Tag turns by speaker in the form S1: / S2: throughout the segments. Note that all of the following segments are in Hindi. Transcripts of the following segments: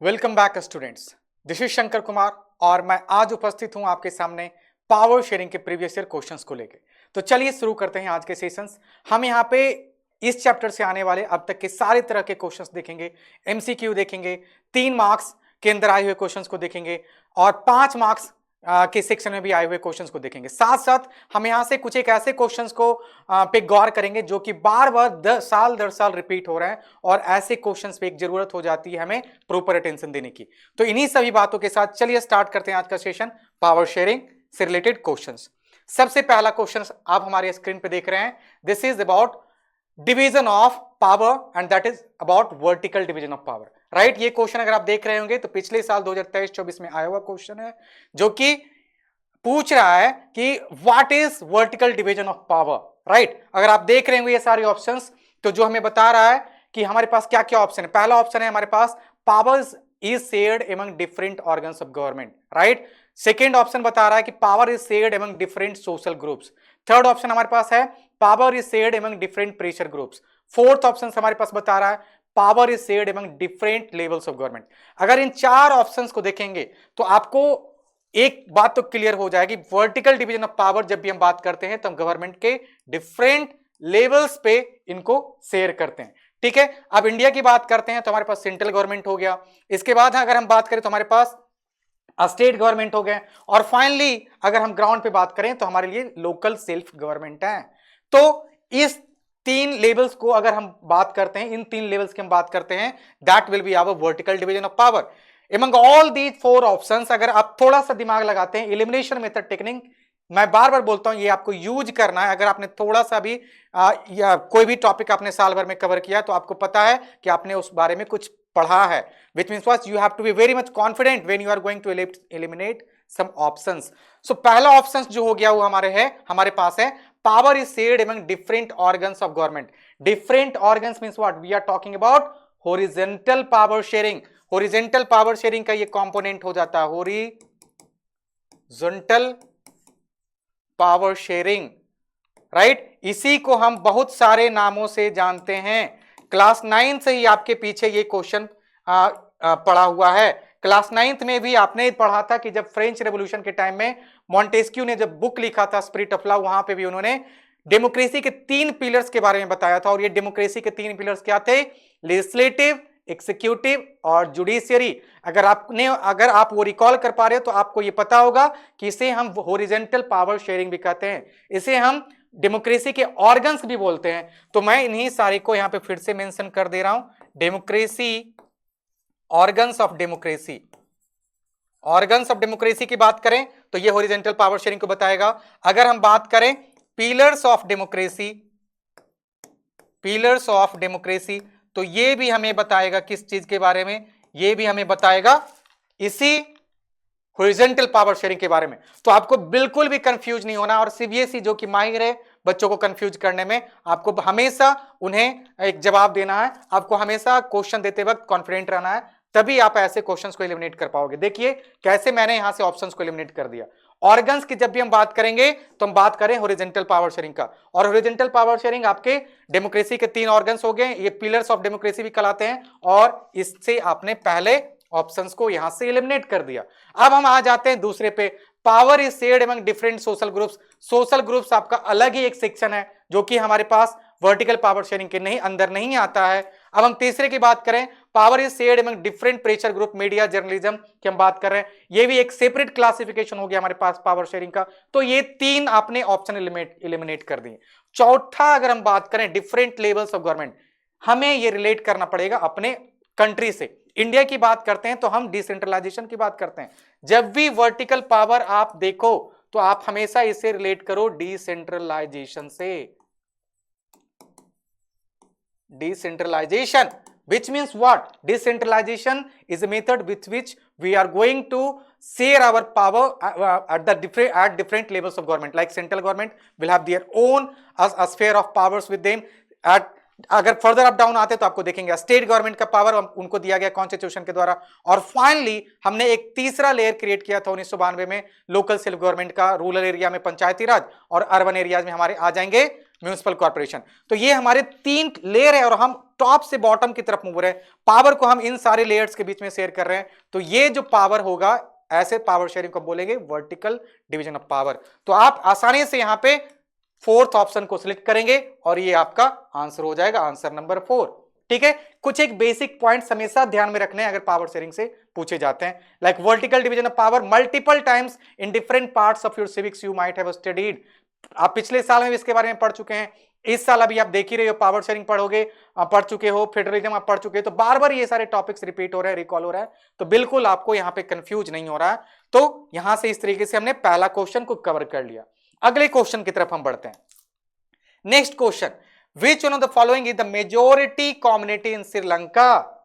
S1: Welcome back students, this is Shankar Kumar और मैं आज उपस्थित हूं आपके सामने पावर शेयरिंग के प्रीवियस ईयर क्वेश्चंस को लेकर। तो चलिए शुरू करते हैं आज के सेशंस। हम यहां पे इस चैप्टर से आने वाले अब तक के सारे तरह के क्वेश्चंस देखेंगे, एमसीक्यू देखेंगे, 3 मार्क्स के अंदर आए हुए क्वेश्चंस को देखेंगे और 5 मार्क्स के सेक्शन में भी आए हुए क्वेश्चंस को देखेंगे। साथ साथ हम यहां से कुछ एक ऐसे क्वेश्चंस को पे गौर करेंगे जो कि बार बार साल दर साल रिपीट हो रहे हैं और ऐसे क्वेश्चंस पे एक जरूरत हो जाती है हमें प्रॉपर अटेंशन देने की। तो इन्हीं सभी बातों के साथ चलिए स्टार्ट करते हैं आज का सेशन पावर शेयरिंग से रिलेटेड क्वेश्चंस। सबसे पहला क्वेश्चन आप हमारे स्क्रीन पे देख रहे हैं। This is about division of power and that is about vertical division of power. Right, ये क्वेश्चन अगर आप देख रहे होंगे तो पिछले साल 2023-24 में आया हुआ क्वेश्चन है जो कि पूछ रहा है कि what is vertical division of power. Right, अगर आप देख रहे होंगे ये सारे ऑप्शंस तो जो हमें बता रहा है कि हमारे पास क्या क्या ऑप्शन है। पहला ऑप्शन है हमारे पास power is shared among different organs of government. Right, second option बता रहा है कि power is shared among different social groups. Third option हमारे पास है power is shared among different pressure groups. Fourth option हमारे पास बता रहा है power is shared among different levels of government. अगर इन चार ऑप्शंस को देखेंगे तो आपको एक बात तो क्लियर हो जाएगी, वर्टिकल डिवीजन ऑफ पावर जब भी हम बात करते हैं तो हम गवर्नमेंट के डिफरेंट लेवल्स पे इनको शेयर करते हैं। ठीक है, अब इंडिया की बात करते हैं तो हमारे पास सेंट्रल गवर्नमेंट हो गया, इसके बाद अगर हम बात करें तो हमारे पास स्टेट गवर्नमेंट हो गए और फाइनली अगर हम ग्राउंड पे बात करें तो हमारे लिए लोकल सेल्फ गवर्नमेंट है। तो इस 3 लेवल्स को अगर हम बात करते हैं, इन 3 लेवल्स की हम बात करते हैं, that will be our vertical division of power among all these 4 options. अगर आप थोड़ा सा दिमाग लगाते हैं, एलिमिनेशन मेथड टेक्निक मैं बार बार बोलता हूं ये आपको यूज करना है। अगर आपने थोड़ा सा भी या कोई भी टॉपिक आपने साल भर में कवर किया तो आपको पता है कि आपने उस बारे में कुछ पढ़ा है, which means what you have to be very much confident when you are going to eliminate some options। so पहला ऑप्शन जो हो गया वो हमारे पास है power is shared among different organs of government। different organs means what we are talking about horizontal power sharing। Horizontal power sharing का ये कंपोनेंट हो जाता है हॉरिजॉन्टल पावर शेयरिंग। राइट, इसी को हम बहुत सारे नामों से जानते हैं। क्लास 9 से ही आपके पीछे ये क्वेश्चन पढ़ा हुआ है। क्लास 9th में भी आपने पढ़ा था कि जब फ्रेंच रेवोल्यूशन के टाइम में मॉन्टेस्क्यू ने जब बुक लिखा था स्पिरिट ऑफ लव, वहां पे भी उन्होंने डेमोक्रेसी के 3 पिलर्स के बारे में बताया था और ये डेमोक्रेसी के 3 पिलर्स क्या थे? लेजिस्लेटिव, एग्जीक्यूटिव और जुडिशियरी। अगर आप वो रिकॉल कर पा रहे हो तो आपको ये पता होगा कि इसे हम हॉरिजॉन्टल पावर शेयरिंग भी कहते हैं, इसे हम डेमोक्रेसी के ऑर्गन्स भी बोलते हैं। तो मैं इन्हीं सारे को यहां पे फिर से मेंशन कर दे रहा हूं, democracy, organs of democracy. Organs of democracy की बात करें तो ये हॉरिजॉन्टल पावर शेयरिंग को बताएगा। अगर हम बात करें pillars of democracy, pillars of democracy, तो ये भी हमें बताएगा किस चीज के बारे में? ये भी हमें बताएगा इसी हॉरिजॉन्टल पावर शेयरिंग के बारे में। तो आपको बिल्कुल भी कंफ्यूज नहीं होना और सीबीएसई जो कि माहिर है बच्चों को कंफ्यूज करने में, आपको हमेशा उन्हें एक जवाब देना है। आपको हमेशा क्वेश्चन देते वक्त कॉन्फिडेंट रहना है, तभी आप ऐसे क्वेश्चंस को एलिमिनेट कर पाओगे। देखिए कैसे मैंने यहां से ऑप्शंस को एलिमिनेट कर दिया। ऑर्गन्स की जब भी हम बात करेंगे तो हम बात करें हॉरिजॉन्टल पावर शेयरिंग का, और हॉरिजॉन्टल पावर शेयरिंग आपके डेमोक्रेसी के 3 ऑर्गन्स हो गए, ये पिलर्स ऑफ डेमोक्रेसी भी कहलाते हैं और इससे आपने पहले ऑप्शंस को यहां से एलिमिनेट कर दिया। अब हम आ जाते हैं दूसरे पे, power is shared among different social groups. Social groups आपका अलग ही एक सेक्शन है जो कि हमारे पास वर्टिकल पावर शेयरिंग के अंदर नहीं आता है। अब हम तीसरे की बात करें, power is shared among different pressure group, media, journalism की हम बात कर रहे हैं, ये भी एक सेपरेट क्लासिफिकेशन हो गया हमारे पास पावर शेयरिंग का। तो ये 3 आपने ऑप्शन एलिमिनेट कर दिए। चौथा अगर हम बात करें डिफरेंट लेवल्स ऑफ गवर्नमेंट, हमें ये रिलेट करना पड़ेगा अपने कंट्री से। इंडिया की बात करते हैं तो हम डिसेंट्रलाइजेशन की बात करते हैं। जब भी वर्टिकल पावर आप देखो तो आप हमेशा इसे रिलेट करो डिसेंट्रलाइजेशन से। Decentralization, which means what? Decentralization is a method with which we are going to share our power at different levels of government. Like central government will have their own a sphere of powers with them. अगर फर्दर अप डाउन आते तो आपको देखेंगे स्टेट गवर्नमेंट का पावर उनको दिया गया कॉन्स्टिट्यूशन के द्वारा, और फाइनली हमने एक तीसरा लेयर क्रिएट किया था 1992 में लोकल सेल्फ गवर्नमेंट का। रूरल एरिया में पंचायती राज और अर्बन एरियाज में हमारे आ जाएंगे म्यूनिसिपल कॉर्पोरेशन। तो ये हमारे 3 लेयर है और हम टॉप से बॉटम की तरफ मूव रहे हैं, पावर को हम इन सारे लेयर्स के बीच में शेयर कर रहे हैं। तो ये जो पावर होगा, ऐसे पावर शेयरिंग को बोलेंगे वर्टिकल डिवीजन ऑफ पावर। तो आप आसानी से यहां पे 4th ऑप्शन को सिलेक्ट करेंगे और ये आपका आंसर हो जाएगा, आंसर नंबर 4। ठीक है, कुछ एक बेसिक पॉइंट्स हमेशा ध्यान में रखने हैं अगर पावर शेयरिंग से पूछे जाते हैं। Like vertical division of power multiple times in different parts of your civics you might have studied. आप पिछले साल में भी इसके बारे में पढ़ चुके हैं, इस साल अभी आप देख ही रहे हो, पावर शेयरिंग पढ़ोगे, आप पढ़ चुके हो, फेडरलिज्म आप पढ़ चुके हो, तो बार बार ये सारे टॉपिक्स रिपीट हो रहे हैं, रिकॉल हो रहा है, तो बिल्कुल आपको यहां पे कंफ्यूज नहीं हो रहा है। तो यहां से इस तरीके से हमने पहला क्वेश्चन को कवर कर लिया। अगले क्वेश्चन की तरफ हम बढ़ते हैं। Next question, which one of the following is the majority community in Sri Lanka.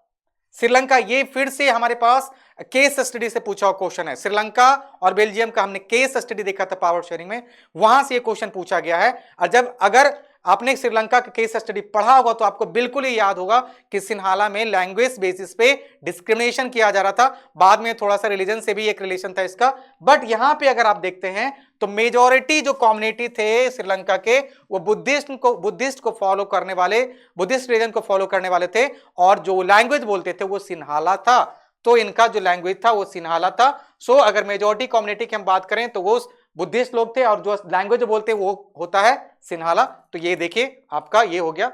S1: Sri Lanka, ये फिर से हमारे पास केस स्टडी से पूछा हुआ क्वेश्चन है। श्रीलंका और बेल्जियम का हमने केस स्टडी देखा था पावर शेयरिंग में, वहां से ये क्वेश्चन पूछा गया है। और जब अगर आपने श्रीलंका का केस स्टडी पढ़ा होगा तो आपको बिल्कुल ही याद होगा कि सिन्हाला में लैंग्वेज बेसिस पे डिस्क्रिमिनेशन किया जा रहा था, बाद में थोड़ा सा रिलीजन से भी एक रिलेशन था इसका। बट यहां पे अगर आप देखते हैं तो मेजॉरिटी जो कम्युनिटी थे श्रीलंका के, वो बुद्धिस्ट को फॉलो करने वाले, बुद्धिस्ट रिलीजन को फॉलो करने वाले थे, और जो लैंग्वेज बोलते थे वो सिन्हाला था। तो इनका जो लैंग्वेज था वो सिन्हाला था। सो अगर मेजॉरिटी कम्युनिटी की हम बात करें तो वो बुद्धिस्ट लोग थे, और जो लैंग्वेज बोलते हैं वो होता है सिन्हाला। तो ये देखिए आपका ये हो गया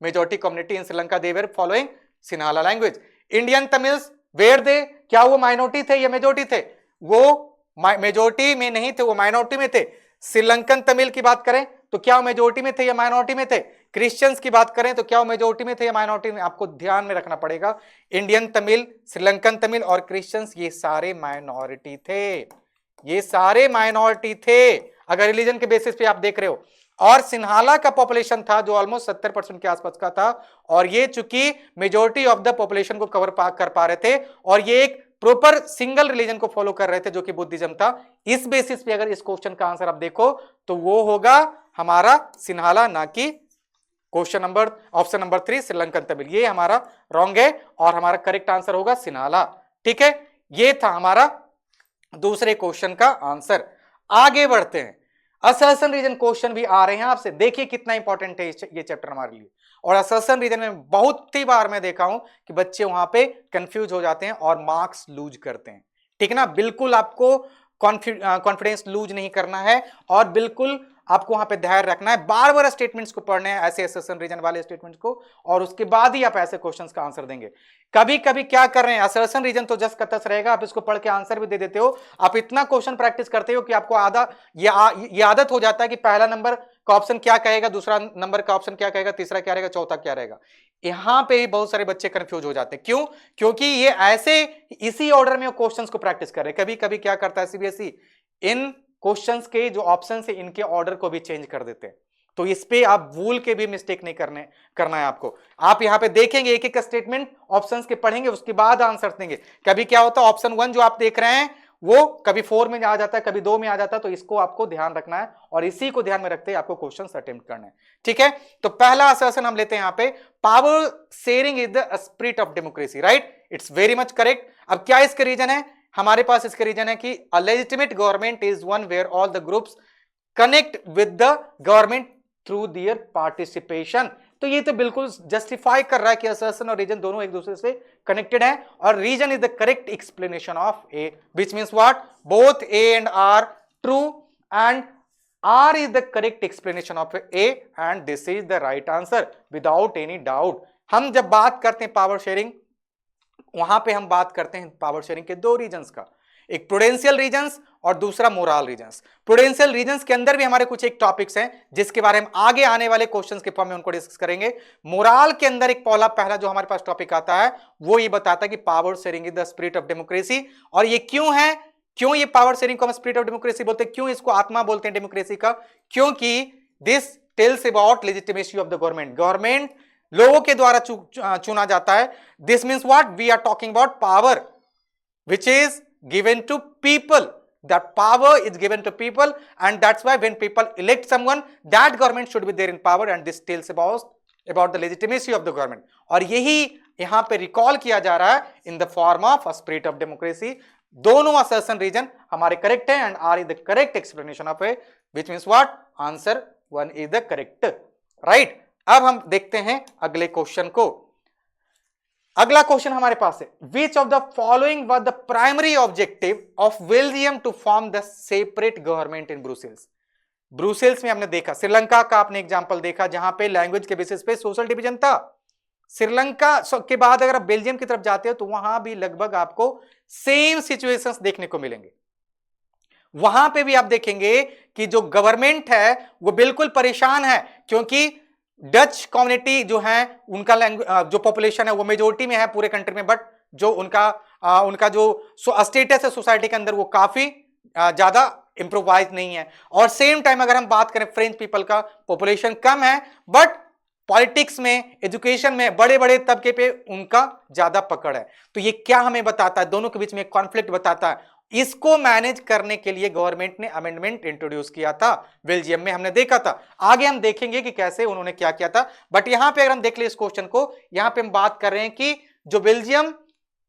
S1: majority community in Sri Lanka, they were following Sinhala language. Indian Tamils where they, क्या वो माइनॉरिटी थे या मेजॉरिटी थे? वो मेजॉरिटी में नहीं थे, वो माइनॉरिटी में थे। श्रीलंकन तमिल की बात करें तो क्या वो मेजॉरिटी में थे या माइनॉरिटी में थे? क्रिश्चियंस की बात करें तो क्या वो मेजॉरिटी में थे या माइनॉरिटी में? आपको ध्यान में रखना पड़ेगा, इंडियन तमिल, श्रीलंकन तमिल और क्रिश्चियंस ये सारे माइनॉरिटी थे, ये सारे माइनॉरिटी थे अगर रिलीजन के बेसिस पे आप देख रहे हो। और सिन्हाला का पॉपुलेशन था जो ऑलमोस्ट 70% के आसपास का था, और ये चूंकि मेजॉरिटी ऑफ द पॉपुलेशन को कवर कर पा रहे थे, और ये एक प्रॉपर सिंगल रिलीजन को फॉलो कर रहे थे जो कि बुद्धिज्म था। इस बेसिस पे अगर इस क्वेश्चन का आंसर आप देखो तो वो होगा हमारा सिन्हाला, ना कि question number option number 3 Sri Lankan Tamil. ये हमारा रॉन्ग है और हमारा करेक्ट आंसर होगा सिन्हाला। ठीक है, ये था हमारा दूसरे क्वेश्चन का आंसर। आगे बढ़ते हैं, असर्शन रीजन क्वेश्चन भी आ रहे हैं आपसे, देखिए कितना इंपॉर्टेंट है ये चैप्टर हमारे लिए। और असर्शन रीजन में बहुत ही बार मैं देखा हूं कि बच्चे वहां पे कंफ्यूज हो जाते हैं और मार्क्स लूज करते हैं। ठीक है ना, बिल्कुल आपको कॉन्फिडेंस लूज नहीं करना है और बिल्कुल आपको वहां पे धैर्य रखना है, बार बार स्टेटमेंट्स को पढ़ने हैं, ऐसे असर्शन रीजन वाले स्टेटमेंट्स को, और उसके बाद ही आप ऐसे क्वेश्चंस का आंसर देंगे। कभी कभी क्या कर रहे हैं, असर्शन रीजन तो जस्ट का तस रहेगा, आप इसको पढ़ के आंसर भी दे देते हो, आप इतना क्वेश्चन प्रैक्टिस करते हो कि आपको ये आदत हो जाता है कि पहला नंबर का ऑप्शन क्या कहेगा, दूसरा नंबर का ऑप्शन क्या कहेगा, तीसरा क्या रहेगा, चौथा क्या रहेगा। यहां पे भी बहुत सारे बच्चे कंफ्यूज हो जाते हैं। क्यों? क्योंकि ये ऐसे इसी ऑर्डर में क्वेश्चंस को प्रैक्टिस कर रहे हैं। कभी कभी क्या करता है सीबीएसई, इन क्वेश्चंस के जो ऑप्शन है इनके ऑर्डर को भी चेंज कर देते हैं। तो इस पे आप भूल के भी मिस्टेक नहीं करना है आपको। आप यहां पे देखेंगे एक एक स्टेटमेंट ऑप्शंस के पढ़ेंगे, उसके बाद आंसर देंगे। कभी क्या होता है, ऑप्शन 1 जो आप देख रहे हैं वो कभी 4 में आ जाता है, कभी 2 में आ जाता है, तो इसको आपको ध्यान रखना है और इसी को ध्यान में रखते हैं आपको क्वेश्चन अटेम्प्ट करना है। ठीक है, तो पहला असर्शन हम लेते हैं यहां पे, power sharing is the spirit of democracy, right? It's very much correct. अब क्या इसका रीजन है हमारे पास? इसका रीजन है कि a legitimate government is one where all the groups connect with the government through their participation. तो ये तो बिल्कुल जस्टिफाई कर रहा है कि असर्शन और रीजन दोनों एक दूसरे से कनेक्टेड है, और reason is the correct explanation of A, which means what, both A and R true and R is the correct explanation of A and this is the right answer without any doubt. हम जब बात करते हैं पावर शेयरिंग, वहां पे हम बात करते हैं पावर शेयरिंग के 2 रीजन्स का, एक प्रूडेंशियल रीजन्स और दूसरा मोरल रीजन्स। प्रूडेंशियल रीजन्स के अंदर भी हमारे कुछ एक टॉपिक्स हैं जिसके बारे में आगे आने वाले क्वेश्चंस के फॉर्म में उनको डिस्कस करेंगे। मोरल के अंदर एक पहला जो हमारे पास टॉपिक आता है वो ये बताता है कि power sharing is the spirit of democracy. और ये क्यों है, क्यों ये पावर शेयरिंग को हम स्पिरिट ऑफ डेमोक्रेसी बोलते हैं, क्यों इसको आत्मा बोलते हैं डेमोक्रेसी का? क्योंकि this tells about legitimacy of the government. Government लोगों के द्वारा चुना जाता है। This means what, we are talking about power which is given to people. That power is given to people, and that's why when people elect someone, that government should be there in power, and this tells about the legitimacy of the government. और यही यहां पे रिकॉल किया जा रहा है in the form of a spirit of democracy. दोनों assertion रीजन हमारे करेक्ट है, and R is the correct explanation of a, which means what, answer 1 is the correct, right. अब हम देखते हैं अगले क्वेश्चन को। अगला क्वेश्चन हमारे पास है, which of the following was the primary objective of Belgium to form the separate government in Brussels. Brussels में हमने देखा, श्रीलंका का आपने एग्जांपल देखा जहां पे लैंग्वेज के बेसिस पे सोशल डिवीजन था। श्रीलंका के बाद अगर आप बेल्जियम की तरफ जाते हो तो वहां भी लगभग आपको सेम सिचुएशंस देखने को मिलेंगे। वहां पे भी आप देखेंगे कि जो गवर्नमेंट है वो बिल्कुल परेशान है, क्योंकि डच कम्युनिटी जो है उनका जो पॉपुलेशन है वो मेजोरिटी में है पूरे कंट्री में, बट जो उनका जो स्टेटस है सोसाइटी के अंदर वो काफी ज्यादा इंप्रोवाइज नहीं है। और सेम टाइम अगर हम बात करें फ्रेंच पीपल का पॉपुलेशन कम है, बट पॉलिटिक्स में, एजुकेशन में बड़े बड़े तबके पे उनका ज्यादा पकड़ है। तो ये क्या हमें बताता है, दोनों के बीच में कॉन्फ्लिक्ट बताता है। इसको मैनेज करने के लिए गवर्नमेंट ने अमेंडमेंट इंट्रोड्यूस किया था, बेल्जियम में हमने देखा था। आगे हम देखेंगे कि कैसे उन्होंने क्या किया था, बट यहां पे अगर हम देख ले इस क्वेश्चन को, यहां पे हम बात कर रहे हैं कि जो बेल्जियम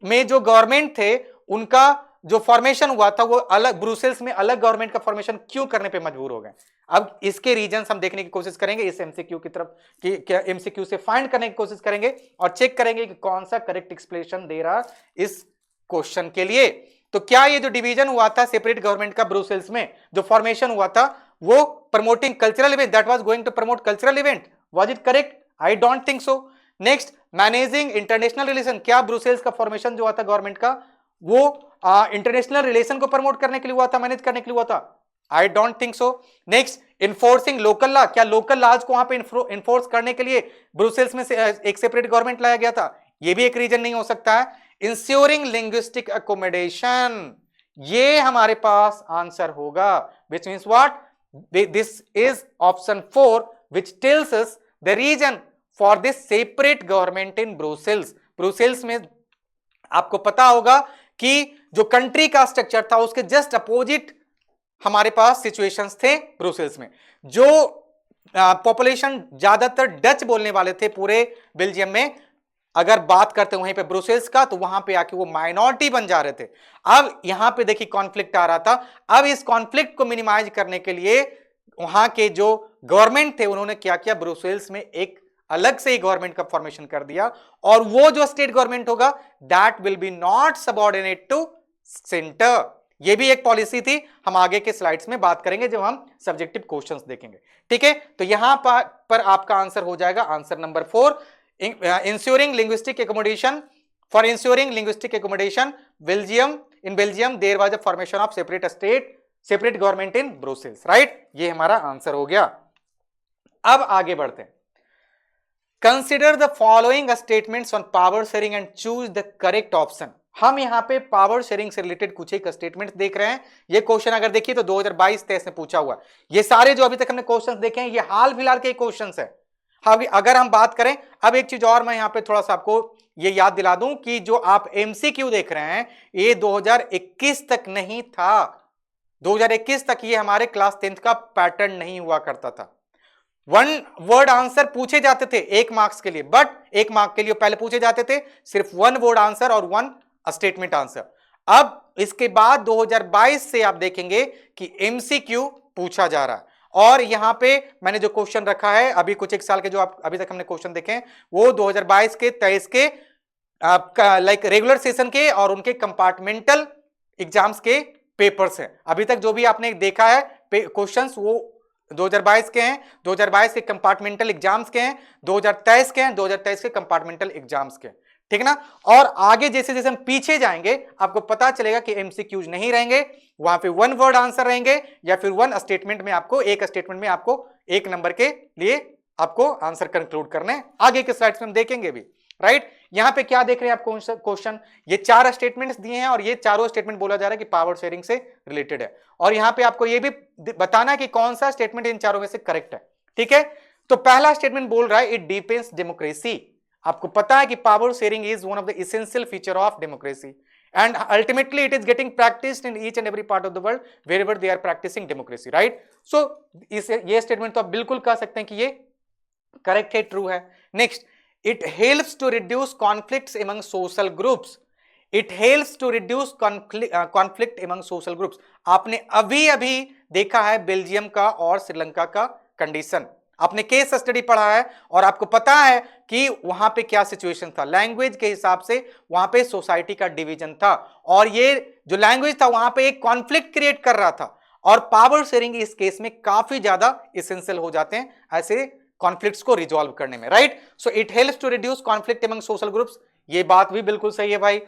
S1: में जो गवर्नमेंट थे उनका जो फॉर्मेशन हुआ था वो अलग, ब्रुसेल्स में अलग गवर्नमेंट का फॉर्मेशन क्यों करने पे मजबूर हो गए। अब इसके रीजंस हम देखने की कोशिश करेंगे इस एमसीक्यू की तरफ, कि एमसीक्यू से फाइंड करने की कोशिश करेंगे और चेक करेंगे कि कौन सा करेक्ट एक्सप्लेनेशन दे रहा इस क्वेश्चन के लिए। तो क्या ये जो डिवीजन हुआ था सेपरेट गवर्नमेंट का ब्रुसेल्स में, जो फॉर्मेशन हुआ था वो promoting cultural event, that was going to promote cultural event, was it correct? I don't think so. Next, managing international relation, क्या ब्रुसेल्स का फॉर्मेशन जो हुआ था गवर्नमेंट का वो इंटरनेशनल रिलेशन को प्रमोट करने के लिए हुआ था, मैनेज करने के लिए हुआ था? आई don't think so. Next, enforcing local law, क्या लोकल लॉज को वहां पे इन्फोर्स करने के लिए ब्रुसेल्स में से एक सेपरेट गवर्नमेंट लाया गया था? ये भी एक रीजन नहीं हो सकता है। इंश्योरिंग लिंग्विस्टिक अकोमोडेशन, ये हमारे पास आंसर होगा, which means what, this is option 4 which tells us the reason for this separate government in Brussels. Brussels में आपको पता होगा कि जो कंट्री का स्ट्रक्चर था उसके जस्ट अपोजिट हमारे पास सिचुएशंस थे ब्रुसेल्स में। जो पॉपुलेशन ज्यादातर डच बोलने वाले थे पूरे बेल्जियम में, अगर बात करते वहीं पे ब्रुसेल्स का, तो वहां पे आके वो माइनॉरिटी बन जा रहे थे। अब यहां पे देखिए कॉन्फ्लिक्ट आ रहा था। अब इस कॉन्फ्लिक्ट को मिनिमाइज करने के लिए वहां के जो गवर्नमेंट थे उन्होंने क्या किया, ब्रुसेल्स में एक अलग से ही गवर्नमेंट का फॉर्मेशन कर दिया, और वो जो स्टेट गवर्नमेंट होगा that will be not subordinate to centre. ये भी एक पॉलिसी थी, हम आगे के स्लाइड्स में बात करेंगे जब हम सब्जेक्टिव क्वेश्चंस देखेंगे। ठीक है, तो यहां पर आपका आंसर हो जाएगा answer number 4, ensuring linguistic accommodation. For ensuring linguistic accommodation in Belgium there was a formation of separate government in Brussels, right. ये हमारा आंसर हो गया। अब आगे बढ़ते हैं। Consider the following statements on power sharing and choose the correct option. हम यहां पे पावर शेयरिंग से रिलेटेड कुछ एक स्टेटमेंट्स देख रहे हैं। ये क्वेश्चन अगर देखिए तो 2022-23 में पूछा हुआ। ये सारे जो अभी तक हमने क्वेश्चंस देखे हैं ये हाल फिलहाल के क्वेश्चंस है। अगर हम बात करें, अब एक चीज और मैं यहां पे थोड़ा सा आपको ये याद दिला दूं कि जो आप एमसीक्यू देख रहे हैं ये 2021 तक नहीं था। 2021 तक ये हमारे क्लास 10th का पैटर्न नहीं हुआ करता था। 1 वर्ड आंसर पूछे जाते थे 1 मार्क्स के लिए, बट 1 मार्क के लिए पहले पूछे जाते थे सिर्फ 1 वर्ड आंसर और 1 स्टेटमेंट आंसर। अब इसके बाद 2022 से आप देखेंगे कि एमसीक्यू पूछा जा रहा है। और यहां पे मैंने जो क्वेश्चन रखा है अभी कुछ एक साल के जो आप अभी तक हमने क्वेश्चन देखे हैं वो 2022 के 23 के लाइक रेगुलर सेशन के और उनके कंपार्टमेंटल एग्जाम्स के पेपर्स हैं। अभी तक जो भी आपने देखा है क्वेश्चंस वो 2022 के हैं, 2022 के कंपार्टमेंटल एग्जाम्स के हैं, 2023 के हैं, 2023 के कंपार्टमेंटल एग्जाम्स के, ठीक है ना। और आगे जैसे जैसे हम पीछे जाएंगे आपको पता चलेगा कि एमसीक्यूज नहीं रहेंगे, वहां पे 1 वर्ड आंसर रहेंगे या फिर 1 स्टेटमेंट में आपको एक नंबर के लिए आपको आंसर कंक्लूड करने आगे के स्लाइड्स में हम देखेंगे भी, राइट। यहां पे क्या देख रहे हैं आप क्वेश्चन, ये 4 स्टेटमेंट्स दिए हैं और ये चारों स्टेटमेंट बोला जा रहा है कि पावर शेयरिंग से रिलेटेड है। और यहां पे आपको ये भी बताना है कि कौन सा स्टेटमेंट इन चारों में से करेक्ट है, ठीक है। तो पहला स्टेटमेंट बोल रहा है इट डिपेंड्स डेमोक्रेसी। आपको पता है कि power sharing is one of the essential feature of democracy and ultimately it is getting practised in each and every part of the world wherever they are practising democracy, right. So ये स्टेटमेंट तो आप बिल्कुल कह सकते हैं कि ये करेक्ट है, ट्रू है। Next, it helps to reduce conflicts among social groups. It helps to reduce conflict among social groups. आपने अभी अभी देखा है बेल्जियम का और श्रीलंका का कंडीशन। आपने केस स्टडी पढ़ा है और आपको पता है कि वहां पे क्या सिचुएशन था, लैंग्वेज के हिसाब से वहां पे सोसाइटी का डिवीजन था और ये जो लैंग्वेज था वहां पे एक कॉन्फ्लिक्ट क्रिएट कर रहा था और पावर शेयरिंग इस केस में काफी ज्यादा एसेंशियल हो जाते हैं ऐसे कॉन्फ्लिक्ट्स को रिजॉल्व करने में, right. So it helps to reduce conflict among social groups, ये बात भी बिल्कुल सही है भाई।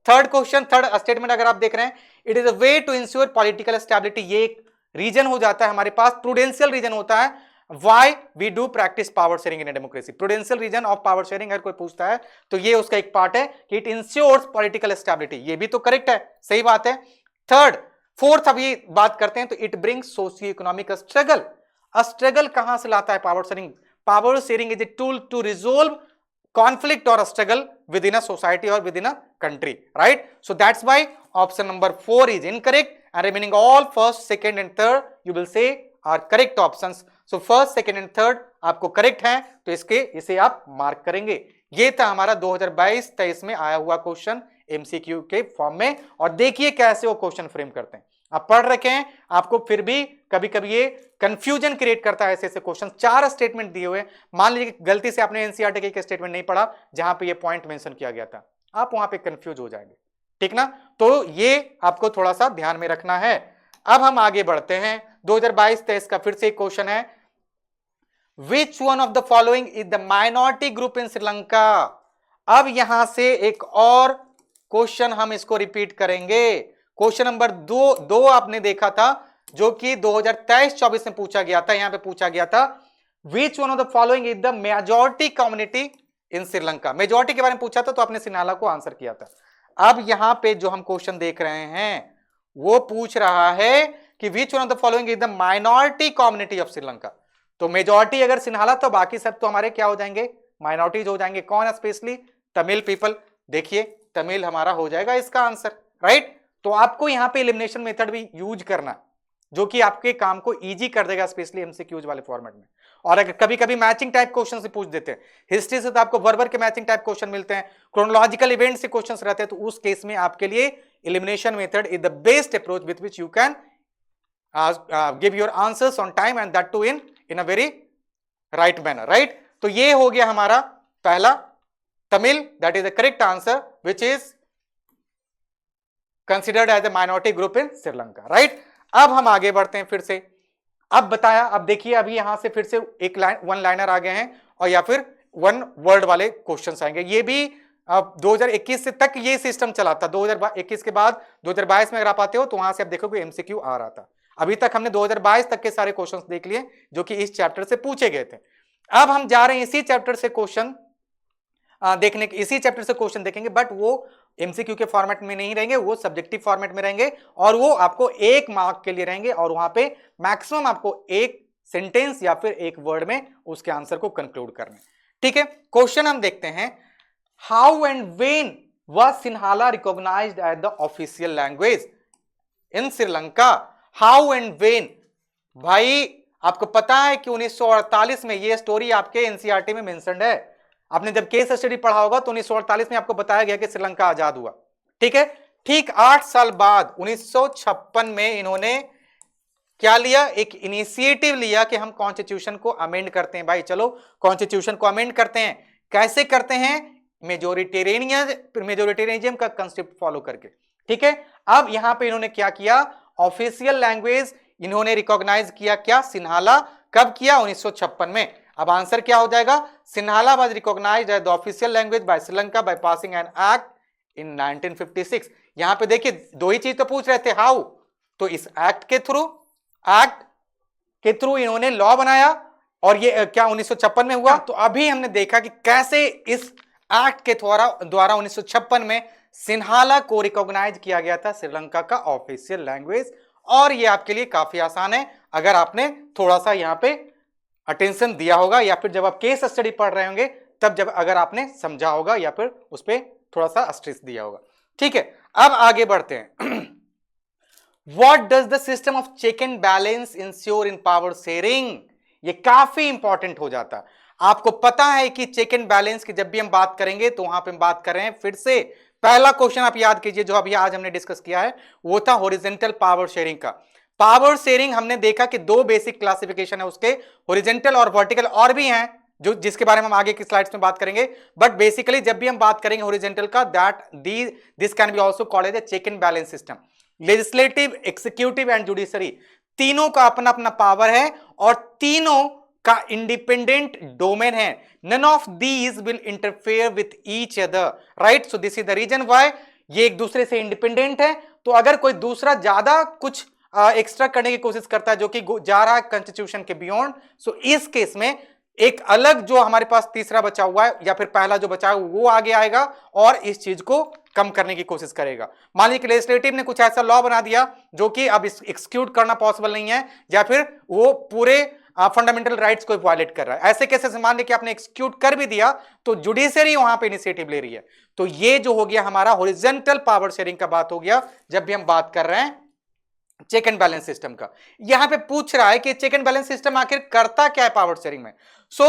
S1: थर्ड क्वेश्चन, थर्ड स्टेटमेंट अगर आप देख रहे हैं, it is a way to ensure political stability, ये एक रीजन हो जाता है हमारे पास, प्रूडेंशियल रीजन होता है why we do practice power sharing in a democracy. Prudential reason of power sharing अगर कोई पूछता है तो ये उसका एक पार्ट है कि इट इंश्योर्स पॉलिटिकल स्टेबिलिटी, ये भी तो करेक्ट है, सही बात है। थर्ड, फोर्थ अभी बात करते हैं तो it brings socio economic struggle. Struggle कहां से लाता है power sharing? Power sharing is a tool to resolve conflict or a struggle within a society or within a country, right? So that's why option number 4 is incorrect and remaining all first, second and third you will say are correct options. So first, second and third आपको correct है तो इसे आप मार्क करेंगे। ये था हमारा 2022-23 में आया हुआ क्वेश्चन एमसीक्यू के फॉर्म में और देखिए कैसे वो क्वेश्चन फ्रेम करते हैं। आप पढ़ रखे हैं, आपको फिर भी कभी कभी ये कंफ्यूजन क्रिएट करता है ऐसे क्वेश्चन। 4 स्टेटमेंट दिए हुए, मान लीजिए गलती से आपने एनसीईआरटी के स्टेटमेंट नहीं पढ़ा जहां पे ये पॉइंट मेंशन किया गया था, आप वहां पे कंफ्यूज हो जाएंगे, ठीक ना। तो ये आपको थोड़ा सा ध्यान में रखना है। अब हम आगे बढ़ते हैं, 2022-23 का फिर से एक क्वेश्चन है, which one of the following is the minority group in Sri Lanka. अब यहां से एक और क्वेश्चन हम इसको रिपीट करेंगे। क्वेश्चन नंबर 2 आपने देखा था जो कि 2023-24 में पूछा गया था, यहां पे पूछा गया था which one of the following is the majority community in Sri Lanka. Majority के बारे में पूछा था तो आपने सिन्हाला को आंसर किया था। अब यहां पे जो हम क्वेश्चन देख रहे हैं वो पूछ रहा है कि which one of the following is the minority community of Sri Lanka. तो मेजॉरिटी अगर सिन्हाला तो बाकी सब तो हमारे क्या हो जाएंगे, माइनॉरिटीज हो जाएंगे। कौन? Specially Tamil people. देखिए तमिल हमारा हो जाएगा इसका आंसर, राइट। तो आपको यहां पे एलिमिनेशन मेथड भी यूज करना जो कि आपके काम को इजी कर देगा, स्पेशली एमसीक्यूज वाले फॉर्मेट में। और अगर कभी कभी मैचिंग टाइप क्वेश्चन से पूछ देते हैं, हिस्ट्री से तो आपको वर्बर के मैचिंग टाइप क्वेश्चन मिलते हैं, क्रोनोलॉजिकल इवेंट से क्वेश्चंस रहते हैं, तो उस केस में आपके लिए elimination method is the best approach with which you can give your answers on time and that to in a very right manner, right. तो ये हो गया हमारा पहला Tamil, that is the correct answer which is considered as a minority group in Sri Lanka, right. अब हम आगे बढ़ते हैं फिर से। अब बताया, अब देखिए अभी यहां से फिर से एक वन लाइनर आ गए हैं और या फिर वन वर्ड वाले क्वेश्चंस आएंगे। ये भी 2021 से तक ये सिस्टम चला था, 2021 के बाद 2022 में अगर आप आते हो तो वहां से आप देखोगे एमसीक्यू आ रहा था। अभी तक हमने 2022 तक के सारे क्वेश्चंस देख लिए जो कि इस चैप्टर से पूछे गए थे। अब हम जा रहे हैं इसी चैप्टर से क्वेश्चन देखने, इसी चैप्टर से क्वेश्चन देखेंगे, बट वो एमसीक्यू के फॉर्मेट में नहीं रहेंगे, वो सब्जेक्टिव फॉर्मेट में रहेंगे और वो आपको 1 मार्क के लिए रहेंगे और वहां पे मैक्सिमम आपको एक सेंटेंस या फिर एक वर्ड में उसके आंसर को कंक्लूड करना है, ठीक है। क्वेश्चन हम देखते हैं, how and when was Sinhala recognised as the official language in Sri Lanka. How and when, भाई आपको पता है कि 1948 में ये स्टोरी आपके एनसीईआरटी में मेंशन्ड है। आपने जब केस स्टडी पढ़ा होगा तो 1948 में आपको बताया गया कि श्रीलंका आजाद हुआ, ठीक है। ठीक 8 साल बाद 1956 में इन्होंने क्या लिया, एक इनिशिएटिव लिया कि हम कॉन्स्टिट्यूशन को अमेंड करते हैं। भाई चलो कॉन्स्टिट्यूशन को अमेंड करते हैं, कैसे करते हैं, मेजोरिटेरियनिज्म का कंसेप्ट फॉलो करके, ठीक है। अब यहां पे इन्होंने क्या किया, ऑफिशियल लैंग्वेज इन्होंने रिकॉग्नाइज किया, क्या, सिन्हाला। कब किया, 1956 में। अब आंसर क्या हो जाएगा, Sinhala was recognised as the official language by Sri Lanka by passing an act in 1956। यहां पे देखिए 2 ही चीज तो पूछ रहे थे, हाउ, तो इस एक्ट के थ्रू इन्होंने लॉ बनाया और ये क्या 1956 में हुआ। तो अभी हमने देखा कि कैसे इस एक्ट के द्वारा 1956 में सिन्हाला को रिकॉग्नाइज किया गया था श्रीलंका का ऑफिशियल लैंग्वेज। और ये आपके लिए काफी आसान है अगर आपने थोड़ा सा यहां पे अटेंशन दिया होगा या फिर जब आप केस स्टडी पढ़ रहे होंगे तब जब अगर आपने समझा होगा या फिर उस पर थोड़ा सा स्ट्रेस दिया होगा, ठीक है। अब आगे बढ़ते हैं। What does the system of check and balance ensure in power sharing? ये काफी इंपॉर्टेंट हो जाता है। आपको पता है कि चेक एंड बैलेंस की जब भी हम बात करेंगे तो वहां पे हम बात कर रहे हैं, फिर से पहला क्वेश्चन आप याद कीजिए जो अभी आज हमने डिस्कस किया है वो था हॉरिजॉन्टल पावर शेयरिंग का। पावर शेयरिंग हमने देखा कि दो बेसिक क्लासिफिकेशन है उसके, हॉरिजॉन्टल और वर्टिकल, और भी हैं जो जिसके बारे में हम आगे की स्लाइड्स में बात करेंगे। बट बेसिकली जब भी हम बात करेंगे हॉरिजॉन्टल का, this can be also called as a check and balance system. Legislative, executive and judiciary, तीनों का अपना अपना पावर है और तीनों का इंडिपेंडेंट डोमेन है। None of these will interfere with each other, right. So this is the reason why ये एक दूसरे से इंडिपेंडेंट है। तो अगर कोई दूसरा ज्यादा कुछ एक्स्ट्रा करने की कोशिश करता है जो कि जा रहा है कॉन्स्टिट्यूशन के बियॉन्ड, सो इस केस में एक अलग जो हमारे पास तीसरा बचा हुआ है या फिर पहला जो बचा है वो आगे आएगा और इस चीज को कम करने की कोशिश करेगा। मान लीजिए लेजिस्लेटिव ने कुछ ऐसा लॉ बना दिया जो कि अब एक्सक्यूट करना पॉसिबल नहीं है या फिर वो पूरे फंडामेंटल राइट्स को वायलेट कर रहा है। ऐसे केसेस मान लीजिए कि आपने एक्सक्यूट कर भी दिया तो जुडिशरी वहां पे इनिशिएटिव ले रही है। तो ये जो हो गया हमारा हॉरिजॉन्टल पावर शेयरिंग का बात हो गया जब भी हम बात कर रहे हैं चेक एंड बैलेंस सिस्टम का। यहां पे पूछ रहा है कि चेक एंड बैलेंस सिस्टम आखिर करता क्या है पावर शेयरिंग में। सो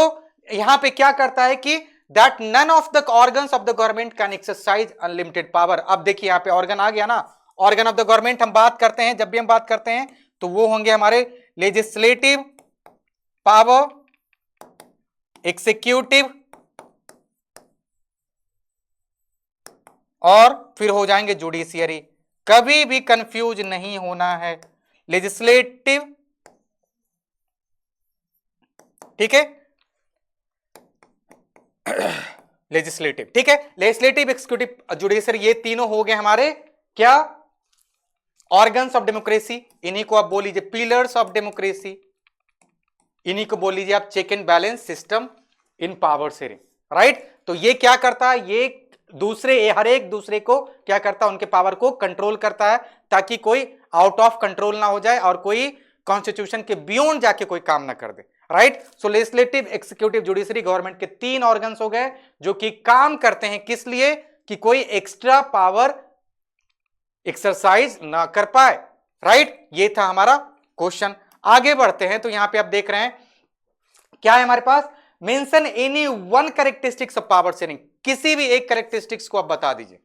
S1: यहां पे क्या करता है कि that none of the organs of the government can exercise unlimited power. अब देखिए यहां पे ऑर्गन आ गया ना, ऑर्गन ऑफ द गवर्नमेंट हम बात करते हैं, जब भी हम बात करते हैं तो वो होंगे हमारे लेजिस्लेटिव पावर, एग्जीक्यूटिव और फिर हो जाएंगे जुडिशियरी। कभी भी कंफ्यूज नहीं होना है, लेजिस्लेटिव, ठीक है, लेजिस्लेटिव, ठीक है, लेजिस्लेटिव, एग्जीक्यूटिव, जुडिशियरी, ये तीनों हो गए हमारे क्या, ऑर्गन्स ऑफ डेमोक्रेसी। इन्हीं को आप बोल लीजिए पिलर्स ऑफ डेमोक्रेसी, इन्हीं को बोल लीजिए आप check and balance system in power sharing, right. तो ये क्या करता है, ये हर एक दूसरे को क्या करता है, उनके पावर को कंट्रोल करता है ताकि कोई आउट ऑफ कंट्रोल ना हो जाए और कोई कॉन्स्टिट्यूशन के बियॉन्ड जाके कोई काम ना कर दे, राइट। सो लेजिस्लेटिव, एग्जीक्यूटिव, जुडिशरी, गवर्नमेंट के तीन ऑर्गन्स हो गए जो कि काम करते हैं किस लिए, कि कोई एक्स्ट्रा पावर एक्सरसाइज ना कर पाए, राइट। ये था हमारा क्वेश्चन। आगे बढ़ते हैं तो यहां पे आप देख रहे हैं क्या है हमारे पास, mention any one characteristics of power sharing, किसी भी एक कैरेक्टरिस्टिक्स को आप बता दीजिए,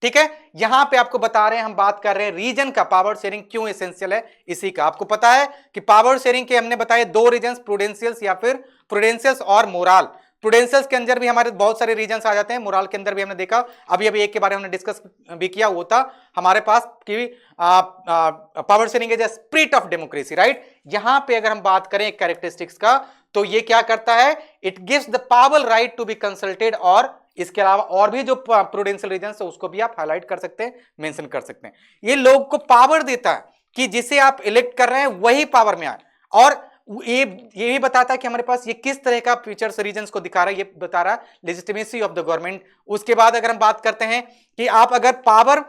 S1: ठीक है। यहां पे आपको बता रहे हैं, हम बात कर रहे हैं रीजन का, पावर शेयरिंग क्यों एसेंशियल है इसी का। आपको पता है कि पावर शेयरिंग के हमने बताए दो रीजन्स, प्रूडेंशियल्स या फिर प्रूडेंशियल्स और मोरल। प्रूडेंशियल्स के अंदर भी हमारे बहुत सारे रीजन्स आ जाते हैं, मोरल के अंदर भी हमने देखा, अभी एक के बारे में हमने डिस्कस भी किया, वो था हमारे पास कि power sharing is a spirit of democracy, right. यहां पे अगर हम बात करें कैरेक्टरिस्टिक्स का तो ये क्या करता है, it gives the power right to be consulted, और इसके अलावा और भी जो प्रूडेंशियल रीजन्स है उसको भी आप हाईलाइट कर सकते हैं, मेंशन कर सकते हैं। ये लोग को पावर देता है कि जिसे आप इलेक्ट कर रहे हैं वही पावर में आए, और ये भी बताता है कि हमारे पास ये किस तरह का फीचर्स रीजन्स को दिखा रहा है, ये बता रहा है लेजिटिमेसी ऑफ द गवर्नमेंट। उसके बाद अगर हम बात करते हैं कि आप अगर पावर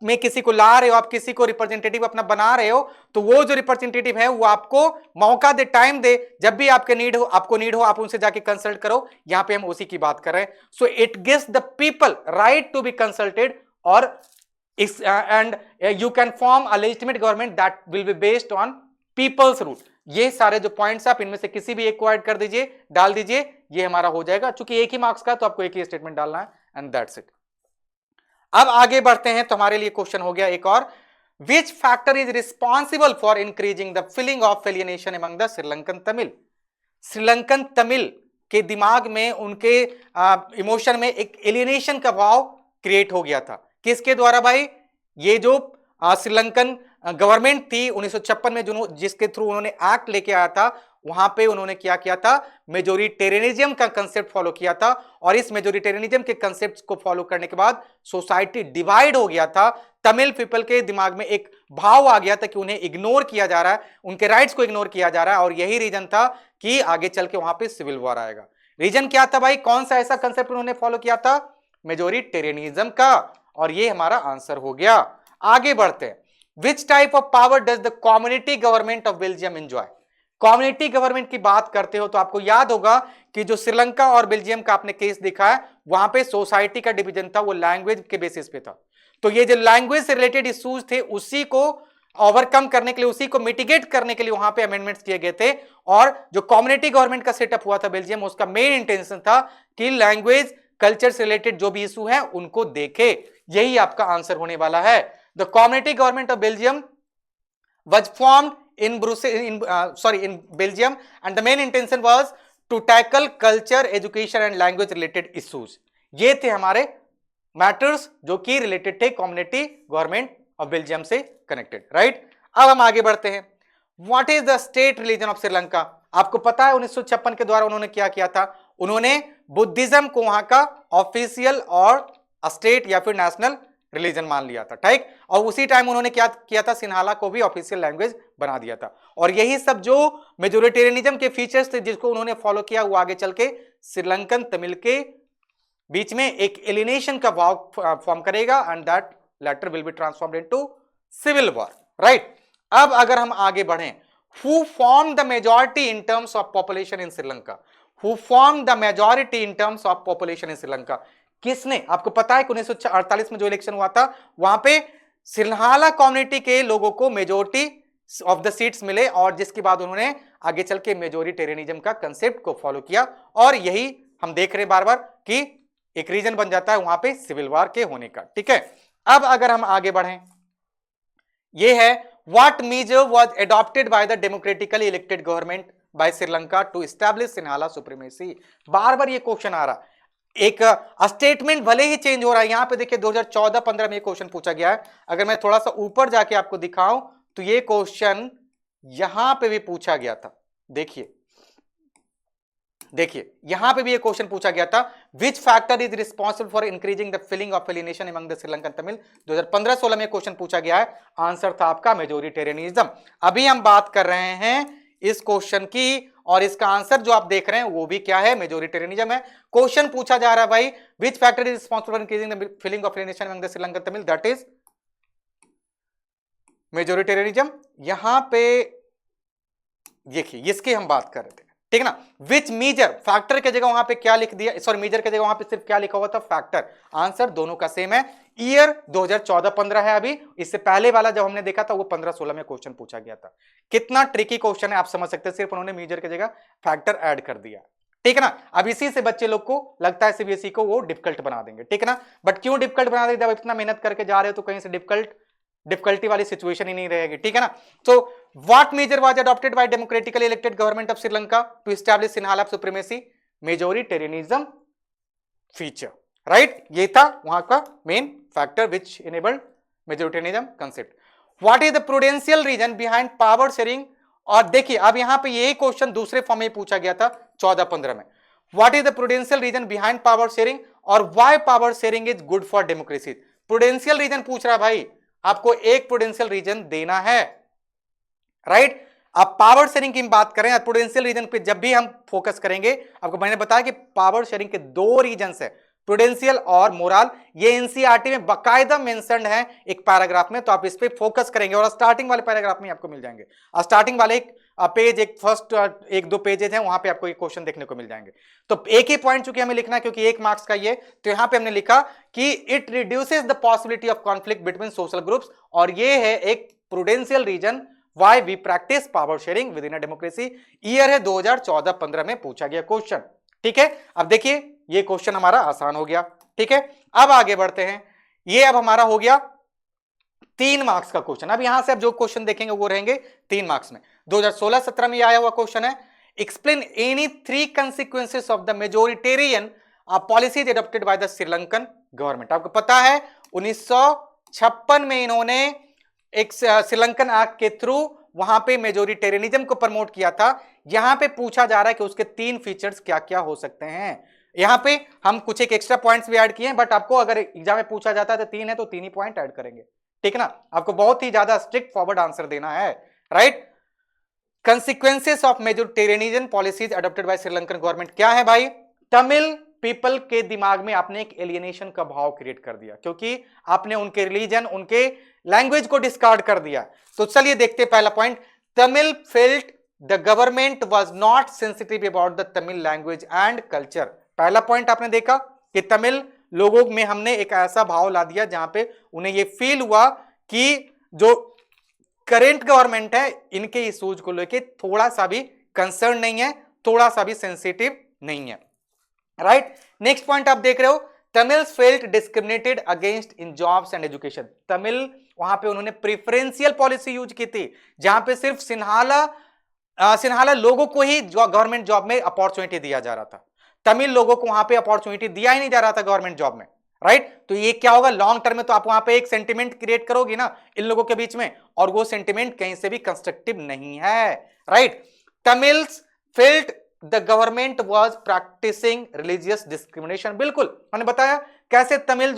S1: में किसी को ला रहे हो, आप किसी को रिप्रेजेंटेटिव अपना बना रहे हो, तो वो जो रिप्रेजेंटेटिव है वो आपको मौका दे, टाइम दे, जब भी आपको नीड हो आप उनसे जाके कंसल्ट करो। यहां पे हम उसी की बात कर रहे हैं। So it gives the people right to be consulted, और and you can form a legitimate government that will be based on people's rule. ये सारे जो पॉइंट्स आप इनमें से किसी भी एक को ऐड कर दीजिए, डाल दीजिए, ये हमारा हो जाएगा। चूंकि एक ही मार्क्स का तो आपको एक ही स्टेटमेंट डालना है, एंड दैट्स इट। अब आगे बढ़ते हैं तो हमारे लिए क्वेश्चन हो गया एक और, which factor is responsible for increasing the feeling of alienation among the Sri Lankan Tamil. Sri Lankan Tamil के दिमाग में, उनके इमोशन में एक एलियनेशन का भाव क्रिएट हो गया था। किसके द्वारा भाई, ये जो श्रीलंकन गवर्नमेंट थी 1956 में, जिसके थ्रू उन्होंने एक्ट लेके आया था, वहां पे उन्होंने क्या किया था, मेजोरिटेरियनिज्म का कंसेप्ट फॉलो किया था, और इस मेजोरिटेरियनिज्म के कंसेप्ट को फॉलो करने के बाद सोसाइटी डिवाइड हो गया था। तमिल पीपल के दिमाग में एक भाव आ गया था कि उन्हें इग्नोर किया जा रहा है, उनके राइट्स को इग्नोर किया जा रहा है, और यही रीजन था कि आगे चल के वहां पे सिविल वॉर आएगा। रीजन क्या था भाई, कौन सा ऐसा कंसेप्ट उन्होंने फॉलो किया था, मेजोरिटेरियनिज्म का, और ये हमारा आंसर हो गया। आगे बढ़ते हैं, which type of power does the community government of Belgium enjoy. Community government की बात करते हो तो आपको याद होगा कि जो श्रीलंका और बेल्जियम का आपने केस देखा है, वहां पे सोसाइटी का डिवीजन था, वो लैंग्वेज के बेसिस पे था। तो ये जो लैंग्वेज से रिलेटेड इश्यूज थे, उसी को ओवरकम करने के लिए, उसी को मिटिगेट करने के लिए वहां पे अमेंडमेंट्स किए गए थे। और जो कम्युनिटी गवर्नमेंट का सेटअप हुआ था बेल्जियम, उसका मेन इंटेंशन था कि लैंग्वेज कल्चर से रिलेटेड जो भी इशू है उनको देखे। यही आपका आंसर होने वाला है। The community government of Belgium was formed in in Belgium, and the main intention was to tackle culture, education and language related issues. ये थे हमारे मैटर्स जो कि रिलेटेड थे कम्युनिटी गवर्नमेंट ऑफ बेल्जियम से कनेक्टेड, राइट। अब हम आगे बढ़ते हैं। What is the state religion of Sri Lanka? आपको पता है 1956 के द्वारा उन्होंने क्या किया था, उन्होंने बुद्धिज्म को वहां का ऑफिशियल और स्टेट या फिर नेशनल रिलीजन मान लिया था, ठीक। और उसी टाइम उन्होंने क्या किया था, सिन्हाला को भी ऑफिशियल लैंग्वेज बना दिया था। और यही सब जो मेजोरिटेरियनिज्म के फीचर्स थे जिसको उन्होंने फॉलो किया, वो आगे चल के श्रीलंकन तमिल के बीच में एक एलिनेशन का भाव फॉर्म करेगा and that letter will be transformed into civil war, right. अब अगर हम आगे बढ़ें, who form the majority in terms of population in Sri Lanka? Who form the majority in terms of population in Sri Lanka? किसने? आपको पता है कि 1948 में जो इलेक्शन हुआ था वहां पे सिन्हाला कम्युनिटी के लोगों को मेजॉरिटी ऑफ द सीट्स मिले, और जिसके बाद उन्होंने आगे चल के मेजोरिटेरियनिज्म का कंसेप्ट को फॉलो किया, और यही हम देख रहे बार बार कि एक रीजन बन जाता है वहां पे सिविल वॉर के होने का, ठीक है। अब अगर हम आगे बढ़ें, ये है what measure was adopted by the democratically elected government by Sri Lanka to establish Sinhala supremacy? बार बार ये क्वेश्चन आ रहा, एक स्टेटमेंट भले ही चेंज हो रहा है। यहां पे देखिए 2014-15 में ये क्वेश्चन पूछा गया है। अगर मैं थोड़ा सा ऊपर जाके आपको दिखाऊं तो ये क्वेश्चन यहां पे भी पूछा गया था। देखिए यहां पे भी ये क्वेश्चन पूछा गया था, which factor is responsible for increasing the feeling of alienation among the Sri Lankan Tamil? 2015-16 में क्वेश्चन पूछा गया है, आंसर था आपका मेजोरिटेरियनिज्म। अभी हम बात कर रहे हैं इस क्वेश्चन की, और इसका आंसर जो आप देख रहे हैं वो भी क्या है, मेजोरिटेरियनिज्म है। क्वेश्चन पूछा जा रहा है भाई, which factor is responsible for increasing the feeling of alienation among the Sri Lankan Tamil? That is majoritarianism. यहां पे देखिए इसकी हम बात कर रहे थे, ठीक है ना। विच मेजर, फैक्टर के जगह वहां पे क्या लिख दिया, सॉरी मेजर के जगह वहां पे सिर्फ क्या लिखा हुआ था, फैक्टर। आंसर दोनों का सेम है। ईयर 2014-15 है। अभी इससे पहले वाला जब हमने देखा था वो 15-16 में क्वेश्चन पूछा गया था। कितना ट्रिकी क्वेश्चन है आप समझ सकते हैं, सिर्फ उन्होंने मेजर की जगह फैक्टर ऐड कर दिया, ठीक है ना। अब इसी से बच्चे लोग को लगता है सीबीएसई को वो डिफिकल्ट बना देंगे, ठीक है ना। बट क्यों डिफिकल्ट बना देंगे, जब इतना मेहनत करके जा रहे हो तो कहीं से डिफिकल्टी वाली सिचुएशन ही नहीं रहेगी, ठीक है ना। So what measure was adopted bye democratically elected government of Sri Lanka to establish Sinhala supremacy? Majoritarianism feature, right. ये था वहां का main factor which enabled majoritarianism concept. What is the prudential reason behind power sharing? और देखिए अब यहां पे यही क्वेश्चन दूसरे फॉर्म में पूछा गया था 14-15 में। What is the prudential reason behind power sharing और why power sharing is good for democracy? Prudential reason पूछ रहा है भाई, आपको एक प्रूडेंशियल रीजन देना है, राइट। अब पावर शेयरिंग की बात करें, प्रूडेंशियल रीजन पे जब भी हम फोकस करेंगे, आपको मैंने बताया कि पावर शेयरिंग के दो रीजन है, प्रूडेंशियल और मोरल। ये एनसीईआरटी में बाकायदा मेंशन्ड है एक पैराग्राफ में, तो आप इस पे फोकस करेंगे और स्टार्टिंग वाले पैराग्राफ में आपको मिल जाएंगे। स्टार्टिंग वाले एक पेज, एक फर्स्ट 1-2 पेजेस हैं, वहां पे आपको ये क्वेश्चन देखने को मिल जाएंगे। तो एक ही पॉइंट चूंकि हमें लिखना है क्योंकि 1 मार्क्स का ये, तो यहां पे हमने लिखा कि it reduces the possibility of conflict between social groups, और ये है एक prudential reason why we practice power sharing within a democracy. Year है 2014-15 में पूछा गया क्वेश्चन, ठीक है। अब देखिए ये क्वेश्चन हमारा आसान हो गया, ठीक है। अब आगे बढ़ते हैं, ये अब हमारा हो गया 3 मार्क्स का क्वेश्चन। अब यहां से अब जो क्वेश्चन देखेंगे वो रहेंगे 3 मार्क्स में। 2016-17 में आया हुआ क्वेश्चन है, explain any 3 consequences of the majoritarian policies adopted by the Sri Lankan government. आपको पता है 1956 में इन्होंने एक श्रीलंकन एक्ट के थ्रू वहां पे मेजोरिटेरियनिज्म को प्रमोट किया था। यहां पे पूछा जा रहा है कि उसके 3 फीचर्स क्या क्या हो सकते हैं। यहां पे हम कुछ एक एक्स्ट्रा पॉइंट्स भी ऐड किए हैं, बट आपको अगर एग्जाम में पूछा जाता है तो 3 है तो 3 ही पॉइंट ऐड करेंगे, ठीक है ना। आपको बहुत ही ज्यादा स्ट्रिक्ट फॉरवर्ड आंसर देना है, right. Consequences of majoritarianism policies adopted by Sri Lankan government क्या है भाई? तमिल पीपल के दिमाग में आपने एक एलियनेशन का भाव क्रिएट कर दिया, क्योंकि आपने उनके रिलीजन, उनके लैंग्वेज को डिस्कार्ड कर दिया। तो चलिए देखते पहला point, Tamil felt the government was not sensitive about the Tamil language and culture. पहला पॉइंट आपने देखा कि तमिल लोगों में हमने एक ऐसा भाव ला दिया जहां पे उन्हें यह फील हुआ कि जो करेंट गवर्नमेंट है इनके इश्यूज को लेके थोड़ा सा भी कंसर्न नहीं है, थोड़ा सा भी सेंसिटिव नहीं है, राइट। नेक्स्ट पॉइंट आप देख रहे हो, Tamils felt discriminated against in jobs and education. Tamil वहां पे उन्होंने प्रेफरेंशियल पॉलिसी यूज की थी, जहां पे सिर्फ सिन्हाला लोगों को ही गवर्नमेंट जॉब में अपॉर्चुनिटी दिया जा रहा था। तमिल लोगों को वहां पे अपॉर्चुनिटी दिया ही नहीं जा रहा था गवर्नमेंट जॉब में, राइट। तो ये क्या होगा, लॉन्ग टर्म में तो आप वहां पे एक सेंटिमेंट क्रिएट करोगी ना इन लोगों के बीच में, और वो सेंटिमेंट कहीं से भी कंस्ट्रक्टिव नहीं है, right. Tamils felt the government was practising religious discrimination. बिल्कुल मैंने बताया कैसे तमिल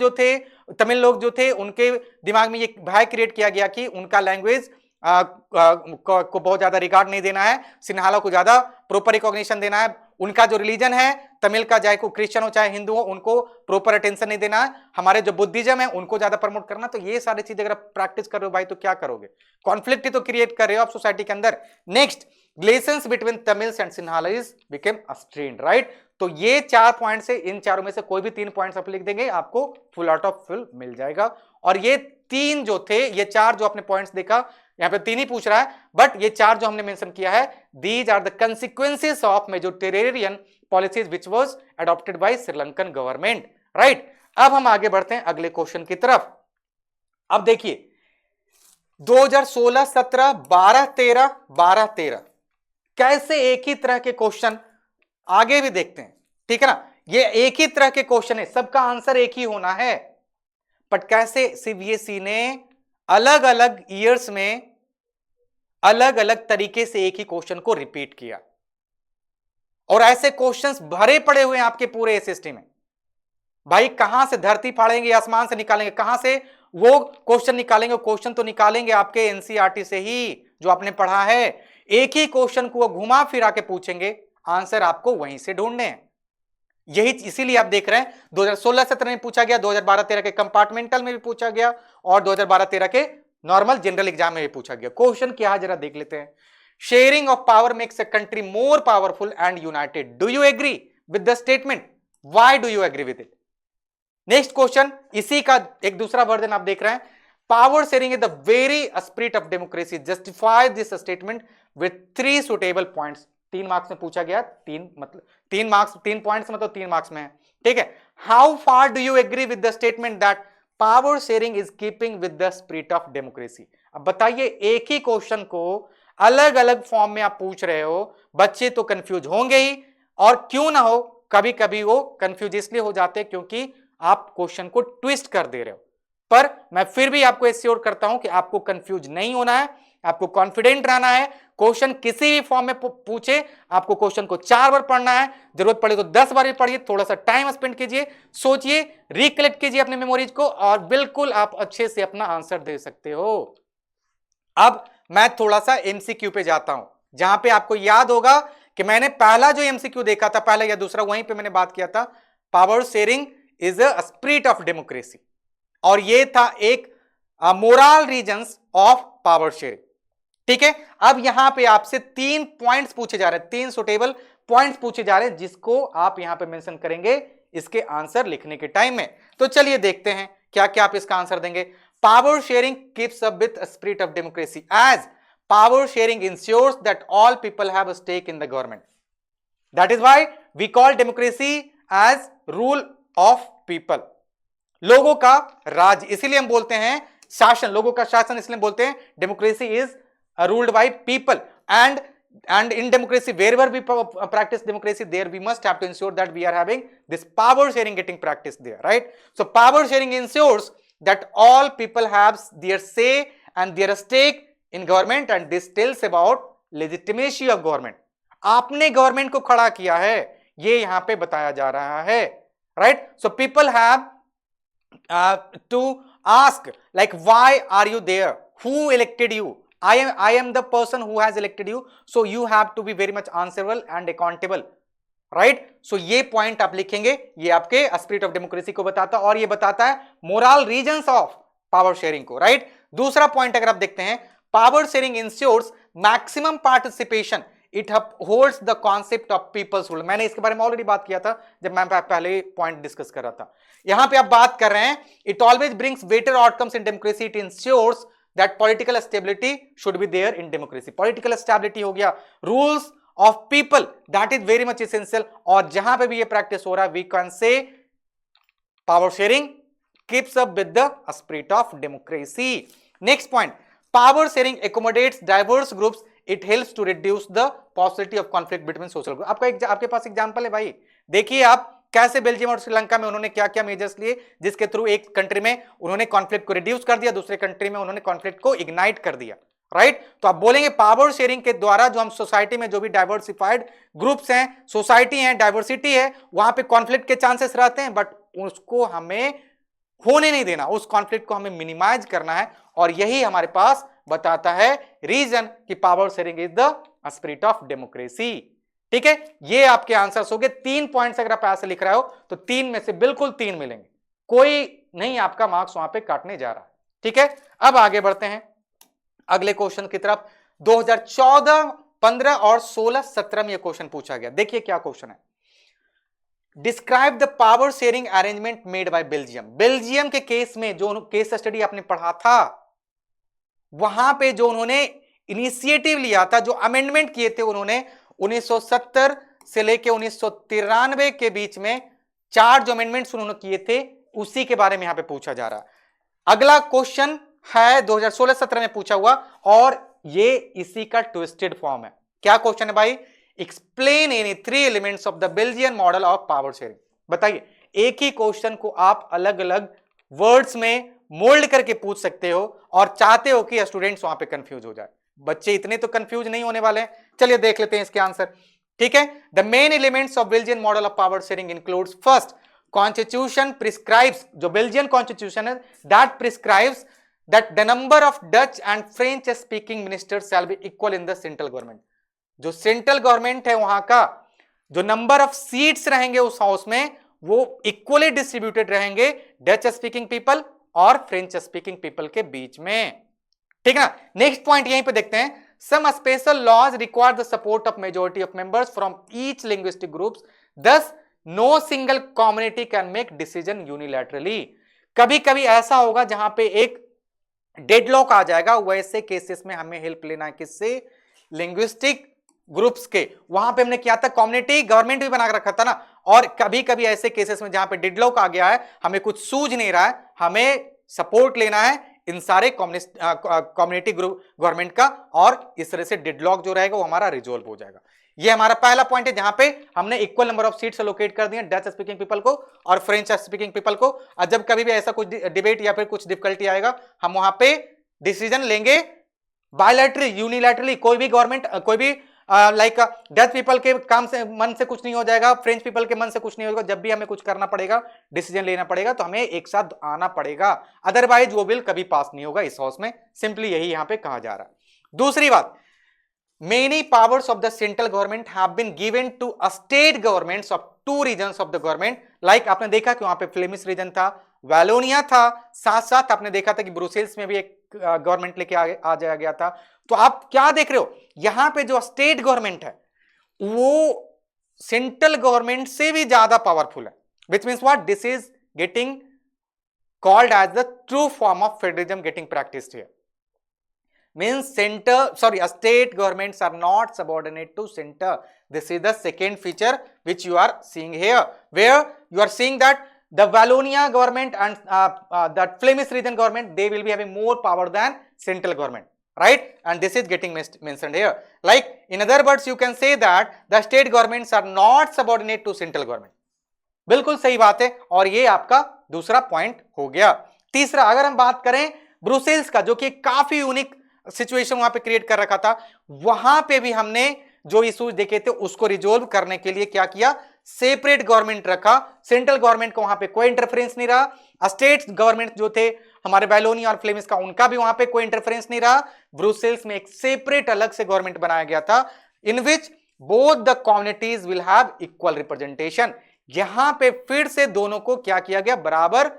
S1: लोग जो थे उनके दिमाग में ये भय क्रिएट किया गया कि उनका लैंग्वेज को बहुत ज्यादा रिगार्ड नहीं देना है, सिन्हाला को ज्यादा प्रॉपर रिकॉग्निशन देना है, उनका जो रिलीजन है तमिल का, चाहे को क्रिश्चियन हो चाहे हिंदू हो, उनको प्रॉपर अटेंशन नहीं देना है, हमारे जो बुद्धिज्म है उनको ज्यादा प्रमोट करना। तो ये सारी चीजें अगर आप प्रैक्टिस कर रहे हो भाई तो क्या करोगे, कॉन्फ्लिक्ट ही तो क्रिएट कर रहे हो आप सोसाइटी के अंदर। Next, relations between Tamils and Sinhalese became strained, right. तो ये 4 पॉइंट से, इन चारों में से कोई भी 3 पॉइंट्स आप लिख देंगे आपको फुल आउट ऑफ फुल मिल जाएगा। और ये 3 जो थे, ये 4 जो आपने पॉइंट्स देखा, यहां पे 3 ही पूछ रहा है, बट ये 4 जो हमने मेंशन किया है, these are the consequences of majoritarian policies which was adopted bye Sri Lankan government, right. अब हम आगे बढ़ते हैं अगले क्वेश्चन की तरफ। अब देखिए 2016, 17, 12, 13 कैसे एक ही तरह के क्वेश्चन आगे भी देखते हैं, ठीक है ना। ये एक ही तरह के क्वेश्चन है, सबका आंसर एक ही होना है, बट कैसे सीबीएसई ने अलग अलग ईयर्स में अलग अलग तरीके से एक ही क्वेश्चन को रिपीट किया, और ऐसे क्वेश्चंस भरे पड़े हुए हैं आपके पूरे एसएसटी में। भाई कहां से धरती फाड़ेंगे, आसमान से निकालेंगे, कहां से वो क्वेश्चन निकालेंगे? क्वेश्चन तो निकालेंगे आपके एनसीईआरटी से ही, जो आपने पढ़ा है। एक ही क्वेश्चन को घुमा फिरा के पूछेंगे, आंसर आपको वहीं से ढूंढने हैं। यही इसीलिए आप देख रहे हैं 2016-17 में पूछा गया, 2012-13 के कंपार्टमेंटल में भी पूछा गया, और 2012-13 के नॉर्मल जनरल एग्जाम में भी पूछा गया। क्वेश्चन क्या है जरा देख लेते हैं। Sharing of power makes a country more powerful and united. Do you agree with the statement? Why do you agree with it? Next question, इसी का एक दूसरा वर्जन आप देख रहे हैं। Power sharing is the very spirit of democracy, justify this statement with 3 suitable points. 3 marks में पूछा गया, 3 मतलब 3 मार्क्स, 3 पॉइंट्स मतलब 3 मार्क्स में है, ठीक है। How far do you agree with the statement that power sharing is keeping with the spirit of democracy? अब बताइए, एक ही क्वेश्चन को अलग अलग फॉर्म में आप पूछ रहे हो, बच्चे तो कंफ्यूज होंगे ही, और क्यों ना हो, कभी कभी वो कंफ्यूज इसलिए हो जाते हैं क्योंकि आप क्वेश्चन को ट्विस्ट कर दे रहे हो। पर मैं फिर भी आपको एश्योर करता हूं कि आपको कंफ्यूज नहीं होना है, आपको कॉन्फिडेंट रहना है। क्वेश्चन किसी भी फॉर्म में पूछे, आपको क्वेश्चन को 4 बार पढ़ना है, जरूरत पड़े तो 10 बार भी पढ़िए, थोड़ा सा टाइम स्पेंड कीजिए, सोचिए, रिकलेक्ट कीजिए अपने मेमोरीज को, और बिल्कुल आप अच्छे से अपना आंसर दे सकते हो। अब मैं थोड़ा सा एमसीक्यू पे जाता हूं, जहां पे आपको याद होगा कि मैंने पहला जो एमसीक्यू देखा था, पहला या दूसरा, वहीं पे मैंने बात किया था power sharing is a spirit of democracy, और ये था एक moral reasons of power sharing, ठीक है। अब यहां पे आपसे 3 पॉइंट्स पूछे जा रहे हैं, 3 सुटेबल पॉइंट्स पूछे जा रहे हैं, जिसको आप यहां पे मेंशन करेंगे इसके आंसर लिखने के टाइम में। तो चलिए देखते हैं क्या क्या आप इसका आंसर देंगे। Power sharing keeps up with spirit of democracy as power sharing ensures that all people have a stake in the government. That is why we call democracy as rule of people, लोगों का राज, इसीलिए हम बोलते हैं शासन, लोगों का शासन इसलिए बोलते हैं democracy is ruled by people, and in democracy wherever we practice democracy, there we must have to ensure that we are having this power sharing getting practiced there, right? So power sharing ensures that all people have their say and their stake in government, and this tells about legitimacy of government. आपने गवर्नमेंट को खड़ा किया है, ये यहां पे बताया जा रहा है, right? So people have to ask like, why are you there? Who elected you? I am the person who has elected you, so you have to be very much answerable and accountable, right? So ये पॉइंट आप लिखेंगे, ये आपके स्पिरिट ऑफ डेमोक्रेसी को बताता है, और ये बताता है moral reasons of power sharing को, राइट? दूसरा पॉइंट अगर आप देखते हैं, power sharing ensures maximum participation, it holds the concept of people's rule. मैंने इसके बारे में ऑलरेडी बात किया था जब मैं पहले पॉइंट डिस्कस कर रहा था। यहां पे आप बात कर रहे हैं, it always brings better outcomes in democracy, it ensures that political stability should be there in democracy. Political stability हो गया, rules of people, that is very much essential, और जहां पे भी ये प्रैक्टिस हो रहा है, we can say Power sharing keeps up with the spirit of democracy. Next point, power sharing accommodates diverse groups. It helps to reduce the possibility of conflict between social groups. आपके पास एग्जांपल है भाई, देखिए आप कैसे बेल्जियम और श्रीलंका में उन्होंने क्या क्या मेजर्स लिए, जिसके थ्रू एक कंट्री में उन्होंने कॉन्फ्लिक्ट को रिड्यूस कर दिया, दूसरे कंट्री में उन्होंने कॉन्फ्लिक्ट को इग्नाइट कर दिया, राइट। तो आप बोलेंगे पावर शेयरिंग के द्वारा जो हम सोसाइटी में जो भी डाइवर्सिफाइड ग्रुप्स हैं, सोसाइटी है, डाइवर्सिटी है, वहां पे कॉन्फ्लिक्ट के चांसेस रहते हैं, बट उसको हमें होने नहीं देना, उस कॉन्फ्लिक्ट को हमें मिनिमाइज करना है, और यही हमारे पास बताता है रीजन कि power sharing is the spirit of democracy. ठीक है, ये आपके आंसर्स हो गए। 3 पॉइंट्स अगर आप ऐसे लिख रहे हो तो 3 में से बिल्कुल 3 मिलेंगे, कोई नहीं आपका मार्क्स वहां पे काटने जा रहा है। ठीक है, अब आगे बढ़ते हैं अगले क्वेश्चन की तरफ। 2014, 15 और 16, 17 में यह क्वेश्चन पूछा गया। देखिए क्या क्वेश्चन है, describe the power sharing arrangement made by Belgium. Belgium के केस में जो केस स्टडी आपने पढ़ा था, वहां पे जो उन्होंने इनिशिएटिव लिया था, जो अमेंडमेंट किए थे उन्होंने 1970 से लेके 1993 के बीच में 4 जो अमेंडमेंट्स उन्होंने किए थे, उसी के बारे में यहां पे पूछा जा रहा है। अगला क्वेश्चन है 2016-17 में पूछा हुआ, और ये इसी का ट्विस्टेड फॉर्म है। क्या क्वेश्चन है भाई, explain any 3 elements of the Belgian model of power sharing. बताइए, एक ही क्वेश्चन को आप अलग अलग वर्ड्स में मोल्ड करके पूछ सकते हो, और चाहते हो कि स्टूडेंट्स वहां पे कंफ्यूज हो जाए। बच्चे इतने तो कंफ्यूज नहीं होने वाले हैं। चलिए देख लेते हैं इसके आंसर। ठीक है, the main elements of Belgian model of power sharing includes, first, constitution prescribes, जो बेल्जियन कॉन्स्टिट्यूशन है, that prescribes that the number of Dutch and French speaking ministers shall be equal in the central government। जो सेंट्रल गवर्नमेंट है वहां का जो नंबर ऑफ सीट्स रहेंगे उस हाउस में, वो इक्वली डिस्ट्रीब्यूटेड रहेंगे डच स्पीकिंग पीपल और फ्रेंच स्पीकिंग पीपल के बीच में। ठीक है ना। नेक्स्ट पॉइंट यहीं पे देखते हैं, some special laws require the support of majority of members from each linguistic groups, thus no single community can make decision unilaterally. कभी कभी ऐसा होगा जहां पे एक डेडलॉक आ जाएगा, वैसे केसेस में हमें हेल्प लेना है किससे, लिंग्विस्टिक ग्रुप्स के। वहां पे हमने क्या था, कम्युनिटी गवर्नमेंट भी बना रखा था ना। और कभी कभी ऐसे केसेस में जहां पे डेडलॉक आ गया है, हमें कुछ सूझ नहीं रहा है, हमें सपोर्ट लेना है इन सारे कम्युनिटी ग्रुप गवर्नमेंट का, और इस तरह से डेडलॉक जो रहेगा वो हमारा रिजोल्व हो जाएगा। ये हमारा पहला पॉइंट है जहां पे हमने equal number of seats allocate कर दिए डच स्पीकिंग पीपल को और फ्रेंच स्पीकिंग पीपल को। और जब कभी भी ऐसा कुछ डिबेट या फिर कुछ डिफिकल्टी आएगा, हम वहां पे डिसीजन लेंगे बायलैटरली, यूनिलैटरली। कोई भी गवर्नमेंट, कोई भी लाइक डच पीपल के काम से मन से कुछ नहीं हो जाएगा, फ्रेंच पीपल के मन से कुछ नहीं होगा। जब भी हमें कुछ करना पड़ेगा, डिसीजन लेना पड़ेगा, तो हमें एक साथ आना पड़ेगा, अदरवाइज वो बिल कभी पास नहीं होगा इस हाउस में। सिंपली यही यहां पे कहा जा रहा है। दूसरी बात, many powers of the central government have been given to a state governments of 2 regions of the government, like आपने देखा कि वहां पे फ्लेमिश रीजन था, वैलोनिया था, साथ साथ आपने देखा था कि ब्रुसेल्स में भी एक गवर्नमेंट लेके आ जाया गया था। तो आप क्या देख रहे हो, यहां पे जो स्टेट गवर्नमेंट है वो सेंट्रल गवर्नमेंट से भी ज्यादा पावरफुल है, which means what, this is getting called as the true form of federalism getting practised here. Means state governments are not subordinate to center. This is the second feature which you are seeing here, where you are seeing that the Wallonia government and that Flemish region government, they will be having more power than central government, right? And this is getting mentioned here. Like in other words, you can say that the state governments are not subordinate to central government. बिल्कुल सही बात है, और ये आपका दूसरा पॉइंट हो गया। तीसरा, अगर हम बात करें ब्रुसेल्स का, जो कि काफी यूनिक सिचुएशन वहां पे क्रिएट कर रखा था, वहां पे भी हमने जो इश्यूज देखे थे उसको रिजोल्व करने के लिए क्या किया, सेपरेट गवर्नमेंट रखा। सेंट्रल गवर्नमेंट को वहां पे कोई इंटरफेरेंस नहीं रहा, स्टेट गवर्नमेंट जो थे हमारे बैलोनिया और फ्लेमिश का, उनका भी वहां पे कोई इंटरफेरेंस नहीं रहा। ब्रुसेल्स में एक सेपरेट अलग से गवर्नमेंट बनाया गया था, in which both the communities will have equal representation. यहां पे फिर से दोनों को क्या किया गया, बराबर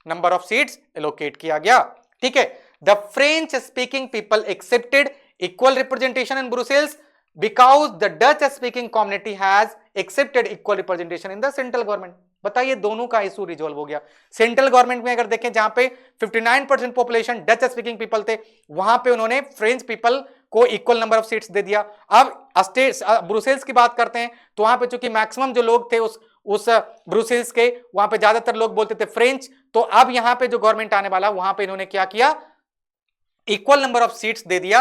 S1: नंबर ऑफ सीट्स एलोकेट किया गया। ठीक है, the French speaking people accepted equal representation in Brussels because the Dutch speaking community has accepted equal representation in the central government। बताइए, दोनों का इशू रिजॉल्व हो गया। सेंट्रल गवर्नमेंट में अगर देखें, जहां पे 59% पॉपुलेशन डच स्पीकिंग पीपल थे, वहां पे उन्होंने फ्रेंच पीपल को इक्वल नंबर ऑफ सीट्स दे दिया। अब स्टेट ब्रुसेल्स की बात करते हैं, तो वहां पे चूंकि मैक्सिमम जो लोग थे उस ब्रुसेल्स के, वहां पे ज्यादातर लोग बोलते थे फ्रेंच। तो अब यहां पे जो गवर्नमेंट आने वाला, वहां पे इन्होंने क्या किया, इक्वल नंबर ऑफ सीट्स दे दिया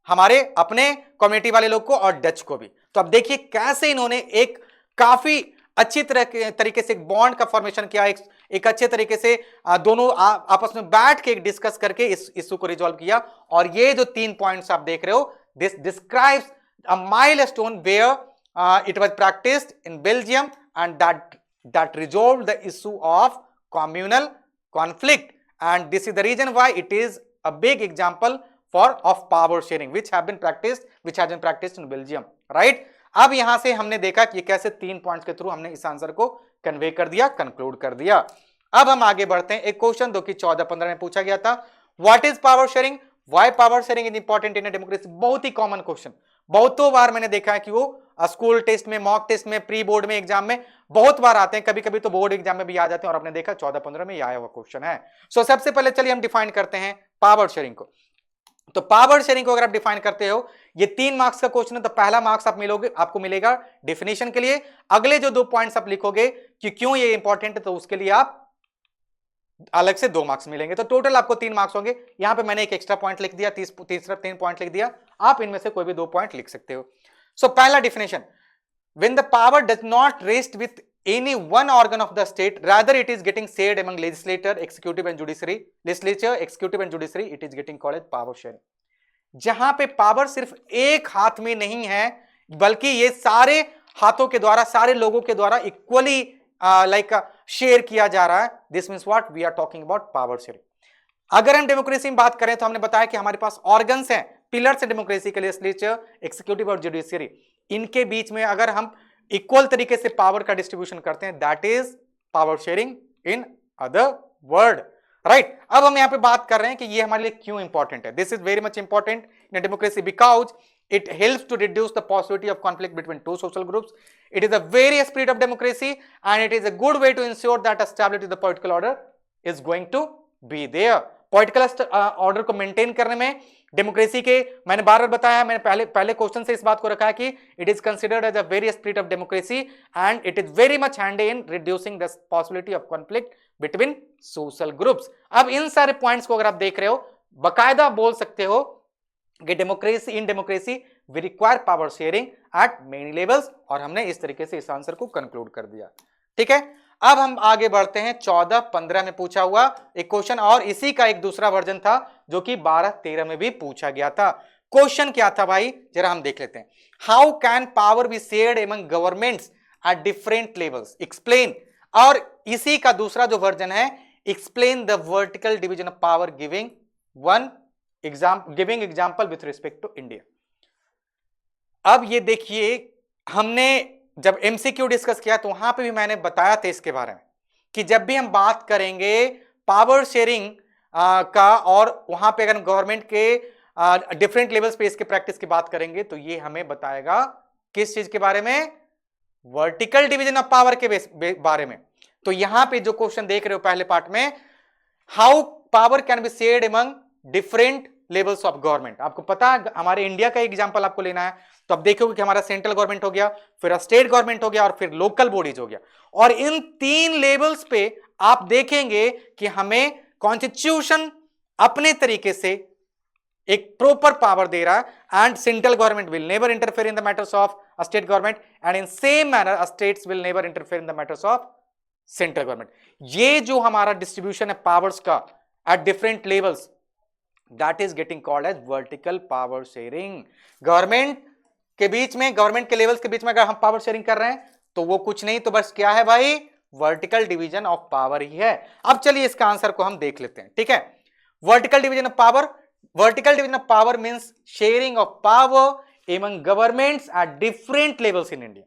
S1: हमारे अपने कम्युनिटी वाले लोग को और डच को भी। तो अब देखिए कैसे इन्होंने एक काफी अच्छी तरीके से एक बॉन्ड का फॉर्मेशन किया, एक अच्छे तरीके से दोनों आपस में बैठ के डिस्कस करके इस इशू को रिजॉल्व किया। और ये जो 3 पॉइंट्स आप देख रहे हो, this describes a milestone where it was practised in Belgium and that resolved the issue of communal conflict and this is the reason why it is a big example of power sharing which has been practiced in Belgium, right? अब यहां से हमने देखा कि कैसे 3 पॉइंट्स के थ्रू हमने इस आंसर को कन्वे कर दिया, कंक्लूड कर दिया। अब हम आगे बढ़ते हैं। एक क्वेश्चन जो कि 14-15 में पूछा गया था, what is power sharing, why power sharing is important in a democracy. बहुत ही कॉमन क्वेश्चन, बहुतों बार मैंने देखा है कि वो स्कूल टेस्ट में, मॉक टेस्ट में, प्री बोर्ड में एग्जाम में बहुत बार आते हैं, कभी कभी तो बोर्ड एग्जाम में भी आ जाते हैं, और आपने देखा 14-15 में आया हुआ क्वेश्चन है। सो सबसे पहले चलिए हम डिफाइन करते हैं पावर शेयरिंग को। तो पावर शेयरिंग को अगर आप डिफाइन करते हो, ये 3 मार्क्स का क्वेश्चन है, तो पहला मार्क्स आपको मिलेगा डेफिनेशन के लिए। अगले जो 2 पॉइंट्स आप लिखोगे कि क्यों ये इंपॉर्टेंट है, तो उसके लिए आप अलग से 2 मार्क्स मिलेंगे। तो टोटल आपको 3 मार्क्स होंगे। यहां पे मैंने एक एक्स्ट्रा पॉइंट लिख दिया, तीसरा 3 पॉइंट लिख दिया, आप इनमें से कोई भी 2 पॉइंट लिख सकते हो। सो पहला definition, when the power does not rest with any one organ of the state, rather it is getting shared among legislature, executive and judiciary, it is getting called as power sharing। जहां पे पावर सिर्फ एक हाथ में नहीं है, बल्कि ये सारे हाथों के द्वारा, सारे लोगों के द्वारा इक्वली शेयर किया जा रहा है। This means what we are talking about power sharing. अगर हम डेमोक्रेसी में बात करें तो हमने बताया कि हमारे पास ऑर्गन्स हैं, पिलर्स है डेमोक्रेसी के लिए, लेजिस्लेचर, एक्जीक्यूटिव और जुडिशियरी। इनके बीच में अगर हम इक्वल तरीके से पावर का डिस्ट्रीब्यूशन करते हैं, that is power sharing in other word, right. अब हम यहां पे बात कर रहे हैं कि ये हमारे लिए क्यों इंपॉर्टेंट है। This is very much important in democracy because it helps to reduce the possibility of conflict between two social groups. It is the very spirit of democracy and it is a good way to ensure that a stability of the political order is going to be there. Political order को maintain करने में डेमोक्रेसी के, मैंने बार बार बताया, मैंने पहले क्वेश्चन से इस बात को रखा है कि it is considered as a very spirit of democracy and it is very much handy in reducing the possibility of conflict between social groups. अब इन सारे पॉइंट्स को अगर आप देख रहे हो, बकायदा बोल सकते हो कि democracy, in democracy we require power sharing at many levels, और हमने इस तरीके से इस आंसर को कंक्लूड कर दिया। ठीक है, अब हम आगे बढ़ते हैं। 14-15 में पूछा हुआ एक क्वेश्चन, और इसी का एक दूसरा वर्जन था जो कि 12-13 में भी पूछा गया था। क्वेश्चन क्या था भाई, जरा हम देख लेते हैं। How can power be shared among governments at different levels, explain. और इसी का दूसरा जो वर्जन है, explain the vertical division of power giving example with respect to India. अब ये देखिए, हमने जब एमसीक्यू डिस्कस किया तो वहां पे भी मैंने बताया था इसके बारे में कि जब भी हम बात करेंगे पावर शेयरिंग का, और वहां पे अगर गवर्नमेंट के डिफरेंट लेवल्स पे इसके प्रैक्टिस की बात करेंगे, तो ये हमें बताएगा किस चीज के बारे में, वर्टिकल डिवीजन ऑफ पावर के बारे में। तो यहां पे जो क्वेश्चन देख रहे हो पहले पार्ट में, how power can be shared among different levels of government. आपको पता है, हमारे इंडिया का एग्जांपल आपको लेना है, तो आप देखोगे कि हमारा सेंट्रल गवर्नमेंट हो गया, फिर स्टेट गवर्नमेंट हो गया, और फिर लोकल बॉडीज हो गया। और इन 3 लेवल्स पे आप देखेंगे कि हमें कॉन्स्टिट्यूशन अपने तरीके से एक प्रॉपर पावर दे रहा है, and central government will never interfere in the matters of state government, and in same manner states will never interfere in the matters of central government. ये जो हमारा डिस्ट्रीब्यूशन है पावर्स का eight different levels, that is getting called as vertical power sharing। Government के बीच में, गवर्नमेंट के लेवल्स के बीच में अगर हम पावर शेयरिंग कर रहे हैं, तो वो कुछ नहीं, तो बस क्या है भाई, वर्टिकल डिवीजन ऑफ पावर ही है। अब चलिए इसका आंसर को हम देख लेते हैं। ठीक है, vertical division of power, vertical division of power means sharing of power among governments at different levels in India,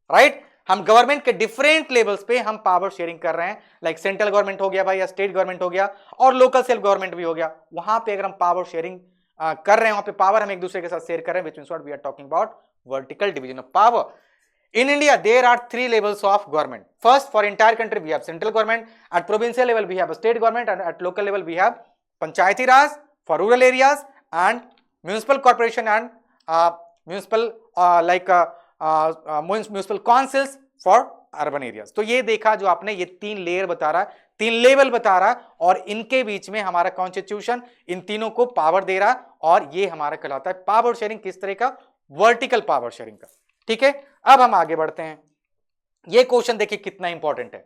S1: right. हम गवर्नमेंट के डिफरेंट लेवल्स पे हम पावर शेयरिंग कर रहे हैं, लाइक सेंट्रल गवर्नमेंट हो गया भाई, या स्टेट गवर्नमेंट हो गया, और लोकल सेल्फ गवर्नमेंट भी हो गया। वहां पे अगर हम पावर शेयरिंग कर रहे हैं, वहां पे पावर हम एक दूसरे के साथ शेयर कर रहे हैं, which means what we are talking about vertical division of power. In India, there are 3 levels of government. First, for entire country, we have central government. At provincial level, we have a state government, and at local level, we have Panchayati Raj for rural areas and municipal corporation and municipal municipal councils for urban areas. तो ये देखा जो आपने, ये 3 लेयर बता रहा है, 3 लेवल बता रहा है, और इनके बीच में हमारा कॉन्स्टिट्यूशन इन तीनों को पावर दे रहा है, और ये हमारा कहलाता है पावर शेयरिंग। किस तरह का? वर्टिकल पावर शेयरिंग का। ठीक है, अब हम आगे बढ़ते हैं। ये क्वेश्चन देखिए कितना इंपॉर्टेंट है।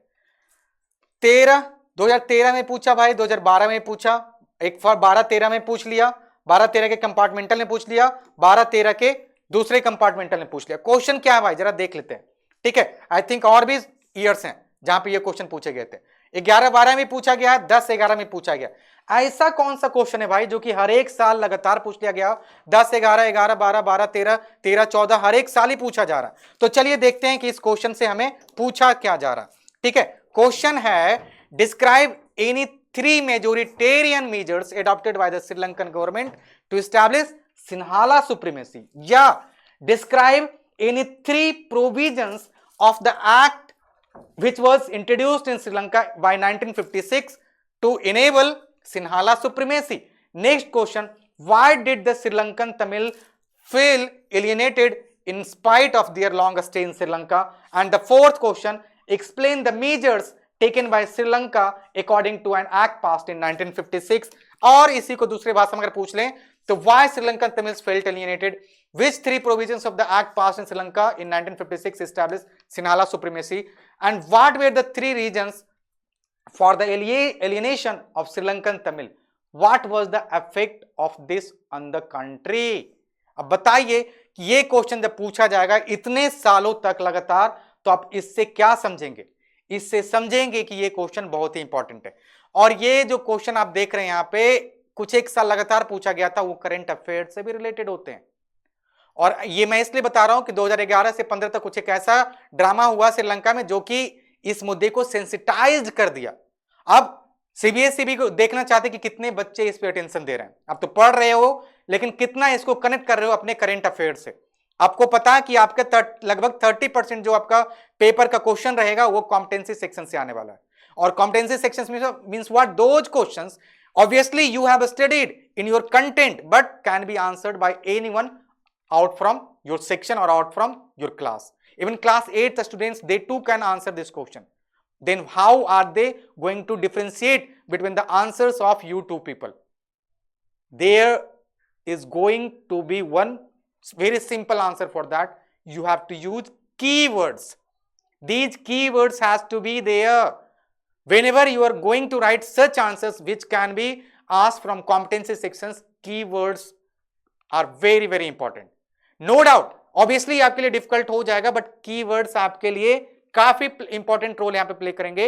S1: 2013 में पूछा भाई, 2012 में पूछा, एक बार 12-13 में पूछ लिया, 12-13 के कंपार्टमेंटल ने पूछ लिया, 12-13 के दूसरे कंपार्टमेंटल ने पूछ लिया। क्वेश्चन क्या है भाई, जरा देख लेते हैं। ठीक है, आई थिंक और भी ईयर्स हैं जहां पे ये क्वेश्चन पूछे गए थे। 11-12 में पूछा गया, 10-11 में पूछा गया। ऐसा कौन सा क्वेश्चन है भाई जो कि हर एक साल लगातार पूछ लिया गया? 10-11, 11-12, 12-13, 13-14, हर एक साल ही पूछा जा रहा है। तो चलिए देखते हैं कि इस क्वेश्चन से हमें पूछा क्या जा रहा है। ठीक है, क्वेश्चन है describe any 3 majoritarian measures adopted by the Sri Lankan government to establish Sinhala supremacy, या describe any 3 provisions of the act which was introduced in Sri Lanka by 1956 to enable Sinhala supremacy. Next question, why did the Sri Lankan Tamil feel alienated in spite of their long stay in Sri Lanka? And the fourth question, explain the measures taken by Sri Lanka according to an act passed in 1956. और इसी को दूसरे भाषा में अगर पूछ लें तो why Sri Lankan Tamils felt alienated? Which 3 provisions of the act passed in Sri Lanka in 1956 established Sinhala supremacy? And what were the 3 reasons for the alienation of Sri Lankan Tamil? What was the effect of this on the country? अब बताइए कि ये क्वेश्चन जब पूछा जाएगा इतने सालों तक लगातार, तो आप इससे क्या समझेंगे? इससे समझेंगे कि ये क्वेश्चन बहुत ही इंपॉर्टेंट है। और ये जो क्वेश्चन आप देख रहे हैं यहां पे, कुछ एक साल लगातार पूछा गया था, वो करंट अफेयर से भी रिलेटेड होते हैं। और ये मैं इसलिए बता रहा हूं कि 2011 से 15 तक कुछ एक ऐसा ड्रामा हुआ श्रीलंका में जो कि इस मुद्दे को सेंसिटाइज कर दिया। अब सीबीएसई भी देखना चाहते कि कितने बच्चे इस पे अटेंशन दे रहे हैं। आप तो पढ़ रहे हो, लेकिन कितना इसको कनेक्ट कर रहे हो अपने करंट अफेयर से। आपको पता है कि आपका लगभग 30% जो आपका पेपर का क्वेश्चन रहेगा वो कॉम्पिटेंसी सेक्शन से आने वाला है। और competency section means what? Those questions obviously you have studied in your content but can be answered by anyone out from your section or out from your class. Even class 8 students, they too can answer this question. Then how are they going to differentiate between the answers of you two people? There is going to be one very simple answer for that. You have to use keywords. These keywords has to be there whenever you are going to write such answers which can be asked from competency sections. Keywords are very very important. No doubt obviously आपके लिए difficult हो जाएगा, but keywords आपके लिए काफी इंपॉर्टेंट रोल यहां पे प्ले करेंगे।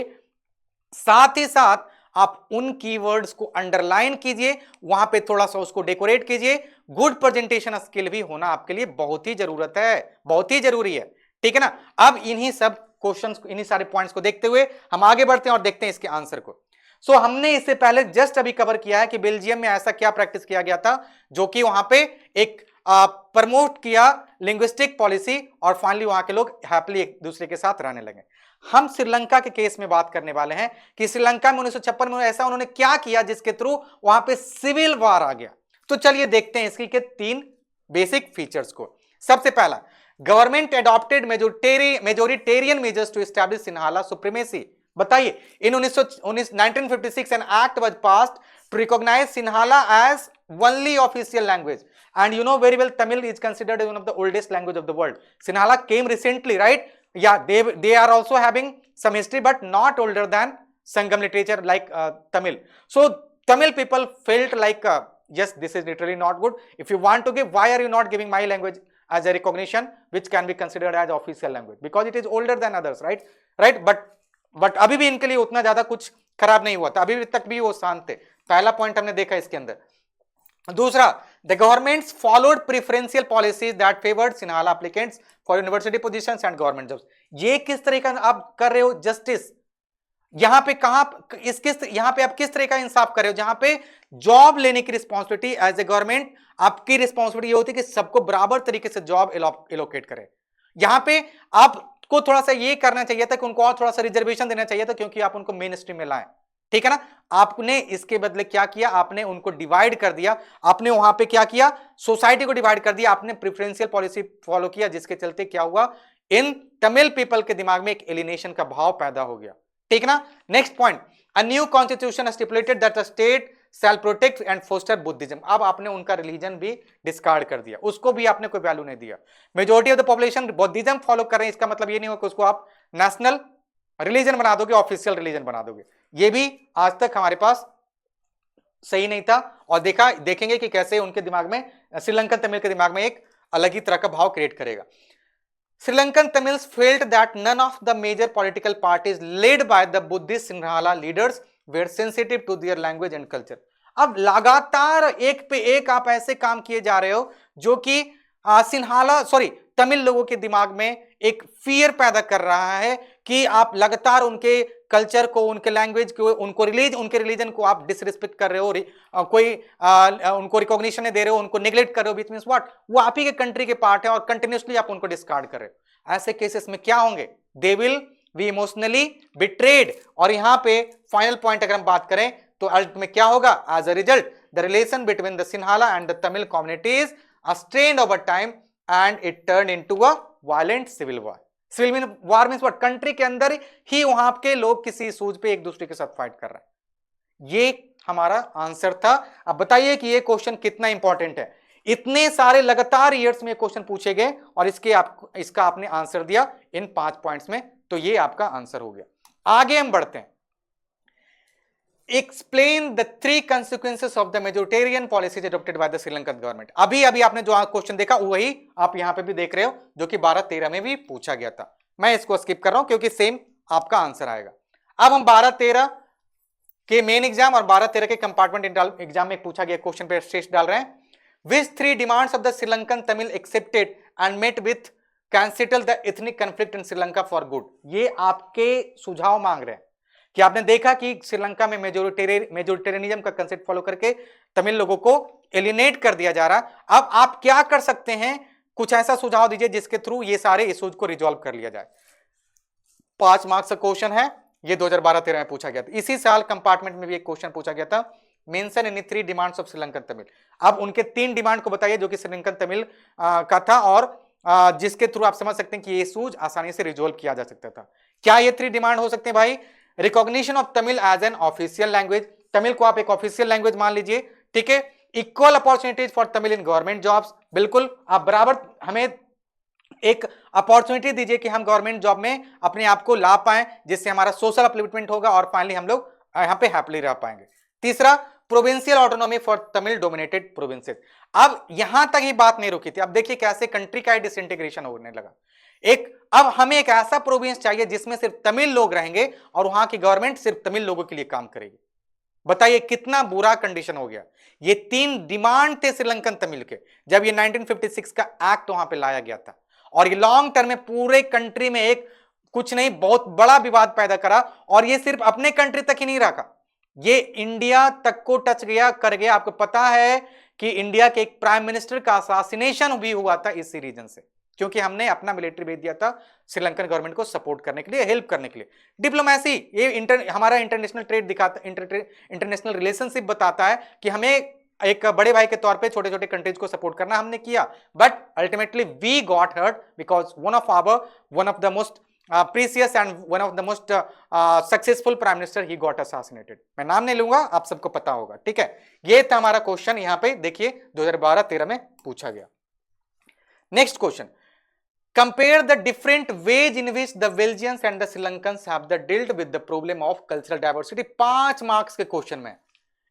S1: साथ ही साथ आप उन कीवर्ड्स को अंडरलाइन कीजिए, वहां पे थोड़ा सा उसको डेकोरेट कीजिए। गुड प्रेजेंटेशन स्किल भी होना आपके लिए बहुत ही जरूरत है, बहुत ही जरूरी है। ठीक है ना? अब इन्हीं सब क्वेश्चंस को, इन्हीं सारे पॉइंट्स को देखते हुए हम आगे बढ़ते हैं और देखते हैं इसके आंसर को। सो हमने इससे पहले जस्ट अभी कवर किया है कि बेल्जियम में ऐसा क्या प्रैक्टिस किया गया था जो कि वहां पे एक प्रमोट किया लिंग्विस्टिक पॉलिसी, और फाइनली वहां के लोग हैप्पीली एक दूसरे के साथ रहने लगे। हम श्रीलंका के केस में बात करने वाले हैं कि श्रीलंका में 1956 में ऐसा उन्होंने क्या किया जिसके थ्रू वहां पे सिविल वॉर आ गया। तो चलिए देखते हैं इसकी के 3 बेसिक फीचर्स को। सबसे पहला, government adopted majoritarian measures to establish Sinhala supremacy. बताइए, in 1956 an act was passed to recognize Sinhala as only official language, and you know very well Tamil is considered as one of the oldest language of the world. Sinhala came recently, right? Yeah, they are also having some history but not older than Sangam literature like Tamil. So Tamil people felt like yes, this is literally not good. If you want to give, why are you not giving my language as a recognition which can be considered as official language? Because it is older than others, right? But अभी भी इनके लिए उतना ज्यादा कुछ खराब नहीं हुआ था, अभी तक भी वो शांत थे। पहला पॉइंट हमने देखा इसके अंदर। दूसरा, the governments followed preferential policies that favoured Sinhala applicants for university positions and government jobs. ये किस तरह का आप कर रहे हो जस्टिस? यहां पे यहां पे आप किस तरह का इंसाफ कर रहे हो? जहां पे जॉब लेने की रिस्पॉन्सिबिलिटी एज ए गवर्नमेंट, आपकी रिस्पॉन्सिबिलिटी ये होती है कि सबको बराबर तरीके से जॉब एलोकेट करे। यहां पे आपको थोड़ा सा ये करना चाहिए था कि उनको और थोड़ा सा रिजर्वेशन देना चाहिए था, क्योंकि आप उनको मेन स्ट्रीम में लाएं। ठीक है ना? आपने इसके बदले क्या किया? आपने उनको डिवाइड कर दिया। आपने वहां पे क्या किया? सोसाइटी को डिवाइड कर दिया। आपने प्रेफरेंशियल पॉलिसी फॉलो किया, जिसके चलते क्या हुआ? इन तमिल पीपल के दिमाग में एक एलिनेशन का भाव पैदा हो गया, ठीक ना। Next point, a new constitution stipulated that the state shall protect and foster Buddhism. अब आपने उनका रिलीजन भी डिस्कार्ड कर दिया, उसको भी आपने कोई वैल्यू नहीं दिया। Majority of the population Buddhism follow कर रहे हैं, इसका मतलब ये नहीं हो कि उसको आप नेशनल रिलीजन बना दोगे, ऑफिशियल रिलीजन बना दोगे। ये भी आज तक हमारे पास सही नहीं था, और देखेंगे कि कैसे उनके दिमाग में, श्रीलंकन तमिल के दिमाग में एक अलग ही तरह का भाव क्रिएट करेगा। Sri Lankan Tamils felt that none of the major political parties led by the Buddhist Sinhala leaders where sensitive to their language and culture. अब लगातार एक पे एक आप ऐसे काम किए जा रहे हो जो कि तमिल लोगों के दिमाग में एक फियर पैदा कर रहा है कि आप लगातार उनके कल्चर को, उनके लैंग्वेज को, उनके रिलीजन को आप डिसरिस्पेक्ट कर रहे हो, उनको रिकॉग्निशन नहीं दे रहे हो, उनको नेग्लेक्ट कर रहे हो। विच मींस व्हाट, वो आप ही के कंट्री के पार्ट है और कंटिन्यूसली आप उनको डिस्कार्ड कर रहे हो। ऐसे केसेस में क्या होंगे, दे विल बी इमोशनली बिट्रेड। और यहां पे फाइनल पॉइंट अगर हम बात करें तो अल्ट में क्या होगा, as a result the relation between the Sinhala and the Tamil communities strained over time and it turned into a violent civil war. Civil war means what, country के अंदर ही वहां के लोग किसी सूझ पे एक दूसरे के साथ फाइट कर रहे हैं। ये हमारा आंसर था। अब बताइए कि ये क्वेश्चन कितना इंपॉर्टेंट है। इतने सारे लगातार ईयर्स में क्वेश्चन पूछे गए और इसका आपने आंसर दिया इन 5 पॉइंट्स में, तो ये आपका आंसर हो गया। आगे हम बढ़ते हैं। Explain the 3 consequences of the majoritarian policies adopted by the Sri Lankan government. अभी आपने जो क्वेश्चन देखा वही आप यहां पे भी देख रहे हो, जो कि 12-13 में भी पूछा गया था। मैं इसको स्किप कर रहा हूं क्योंकि सेम आपका आंसर आएगा। अब हम 12-13 के मेन एग्जाम और 12-13 के कंपार्टमेंट एग्जाम में पूछा गया क्वेश्चन पे स्ट्रेस डाल रहे हैं। Which 3 demands of the Sri Lankan Tamil accepted and met with can settle the ethnic conflict in Sri Lanka for good? ये आपके सुझाव मांग रहे हैं कि आपने देखा कि श्रीलंका में मेजोरिटेरियनिज्म का कंसेप्ट फॉलो करके तमिल लोगों को एलिनेट कर दिया जा रहा। अब आप क्या कर सकते हैं, कुछ ऐसा सुझाव दीजिए जिसके थ्रू ये सारे इश्यूज को रिजॉल्व कर लिया जाए। 5 मार्क्स का क्वेश्चन है, ये 2012-13 में पूछा गया था। इसी साल कंपार्टमेंट में भी एक क्वेश्चन पूछा गया था, mention any 3 demands of Sri Lankan Tamil. अब उनके 3 डिमांड को बताइए जो कि श्रीलंकन तमिल का था और जिसके थ्रू आप समझ सकते हैं कि ये इश्यूज आसानी से रिजॉल्व किया जा सकता था। क्या ये 3 डिमांड हो सकते हैं भाई? Recognition of Tamil as an official language, Tamil को आप एक ऑफिशियल लैंग्वेज मान लीजिए, ठीक है। Equal opportunities for Tamil in government jobs, बिल्कुल आप बराबर हमें एक अपॉर्चुनिटी दीजिए कि हम गवर्नमेंट जॉब में अपने आप को ला पाएं, जिससे हमारा सोशल अपलिफ्टमेंट होगा और फाइनली हम लोग यहां पे हैप्पीली रह पाएंगे। तीसरा, provincial autonomy for Tamil dominated provinces. अब यहां तक ही बात नहीं रुकी थी, अब देखिए कैसे कंट्री का डिसइंटीग्रेशन होने लगा। अब हमें एक ऐसा प्रोविंस चाहिए जिसमें सिर्फ तमिल लोग रहेंगे और वहां की गवर्नमेंट सिर्फ तमिल लोगों के लिए काम करेगी। बताइए कितना बुरा कंडीशन हो गया। ये 3 डिमांड थे श्रीलंकन तमिल के जब ये 1956 का एक्ट वहां पे लाया गया था, और ये लॉन्ग टर्म में पूरे कंट्री में एक कुछ नहीं बहुत बड़ा विवाद पैदा करा। और ये सिर्फ अपने कंट्री तक ही नहीं रखा, ये इंडिया तक को टच कर गया। आपको पता है कि इंडिया के एक प्राइम मिनिस्टर का असासिनेशन भी हुआ था इसी रीजन से, क्योंकि हमने अपना मिलिट्री भेज दिया था श्रीलंकन गवर्नमेंट को सपोर्ट करने के लिए, हेल्प करने के लिए। डिप्लोमेसी, ये हमारा इंटरनेशनल ट्रेड दिखाता, इंटरनेशनल रिलेशनशिप बताता है कि हमें एक बड़े भाई के तौर पे छोटे छोटे कंट्रीज को सपोर्ट करना हमने किया, but ultimately we got hurt because one of the most precious and one of the most successful prime minister he got assassinated. मैं नाम नहीं लूंगा, आप सबको पता होगा, ठीक है। ये था हमारा क्वेश्चन, यहां पे देखिए 2012-13 में पूछा गया। Next question, compare the different ways in which the Belgians and the Sri Lankans have the dealt with the problem of cultural diversity. 5 marks के क्वेश्चन में,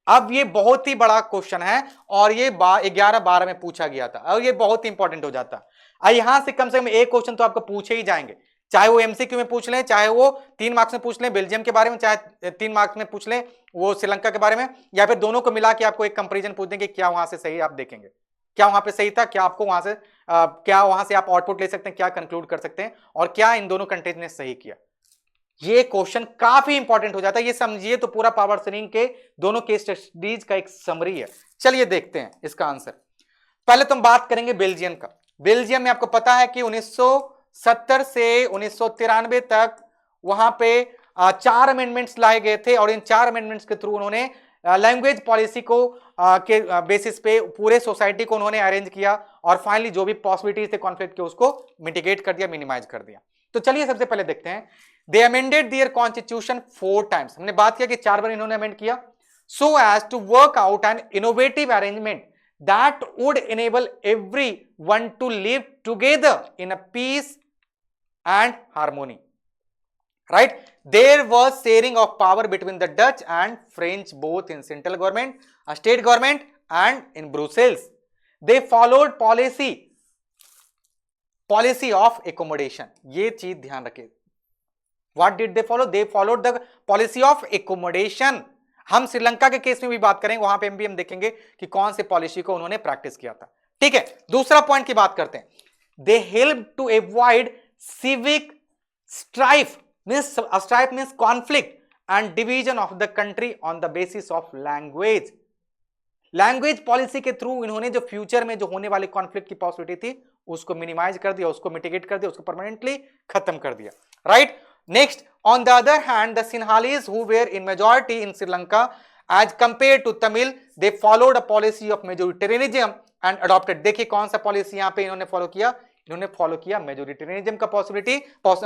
S1: अब ये बहुत ही बड़ा क्वेश्चन है और ये 11-12 में पूछा गया था और ये बहुत ही इंपॉर्टेंट हो जाता है। यहां से कम एक क्वेश्चन तो आपको पूछे ही जाएंगे, चाहे वो एमसीक्यू में पूछ लें, चाहे वो 3 मार्क्स में पूछ लें बेल्जियम के बारे में, चाहे 3 मार्क्स में पूछ लें वो श्रीलंका के बारे में, या फिर दोनों को मिला के आपको एक कंपैरिजन पूछ देंगे क्या वहां से सही, आप देखेंगे क्या वहां पे सही था, क्या आपको वहां से क्या वहां से आप आउटपुट ले सकते हैं, क्या कंक्लूड कर सकते हैं और क्या इन दोनों कंट्रीज ने सही किया। ये क्वेश्चन काफी इंपॉर्टेंट हो जाता है, ये समझिए तो पूरा पावर शेयरिंग के दोनों केस स्टडीज का एक समरी है। चलिए देखते हैं इसका आंसर। पहले तो हम बात करेंगे बेल्जियम का। बेल्जियम में आपको पता है कि 1970 से 1993 तक वहां पे 4 अमेंडमेंट्स लाए गए थे और इन 4 अमेंडमेंट्स के थ्रू उन्होंने लैंग्वेज पॉलिसी को के बेसिस पे पूरे सोसाइटी को उन्होंने अरेंज किया और फाइनली जो भी पॉसिबिलिटीज थे कॉन्फ्लिक्ट के उसको मिटिगेट कर दिया, मिनिमाइज कर दिया। तो चलिए सबसे पहले देखते हैं, they amended their constitution 4 times. हमने बात किया कि 4 बार इन्होंने अमेंड किया, so as to work out an innovative arrangement that would enable everyone to live together in a peace and harmony. Right? There was sharing of power between the Dutch and French both in central government, state government and in Brussels. They followed policy of accommodation. ये चीज ध्यान रखें. What did they follow? They followed the policy of accommodation. हम श्रीलंका के केस में भी बात करेंगे, वहां पे भी हम देखेंगे कि कौन से पॉलिसी को उन्होंने प्रैक्टिस किया था। ठीक है, दूसरा पॉइंट की बात करते हैं, they help to avoid civic strife means conflict and division of the country on the basis of language. Language policy के थ्रू इन्होंने जो फ्यूचर में जो होने वाले कॉन्फ्लिक्ट की पॉसिबिलिटी थी उसको मिनिमाइज कर दिया, उसको मिटिगेट कर दिया, उसको परमानेंटली खत्म कर दिया। Right? Next, on the other hand, the Sinhalese who were in majority in Sri Lanka as compared to Tamil, they followed a policy of majoritarianism and adopted. देखिए कौन सा पॉलिसी यहाँ पे इन्होंने फॉलो किया, इन्होंने फॉलो किया मेजोरिटेरियनिज्म का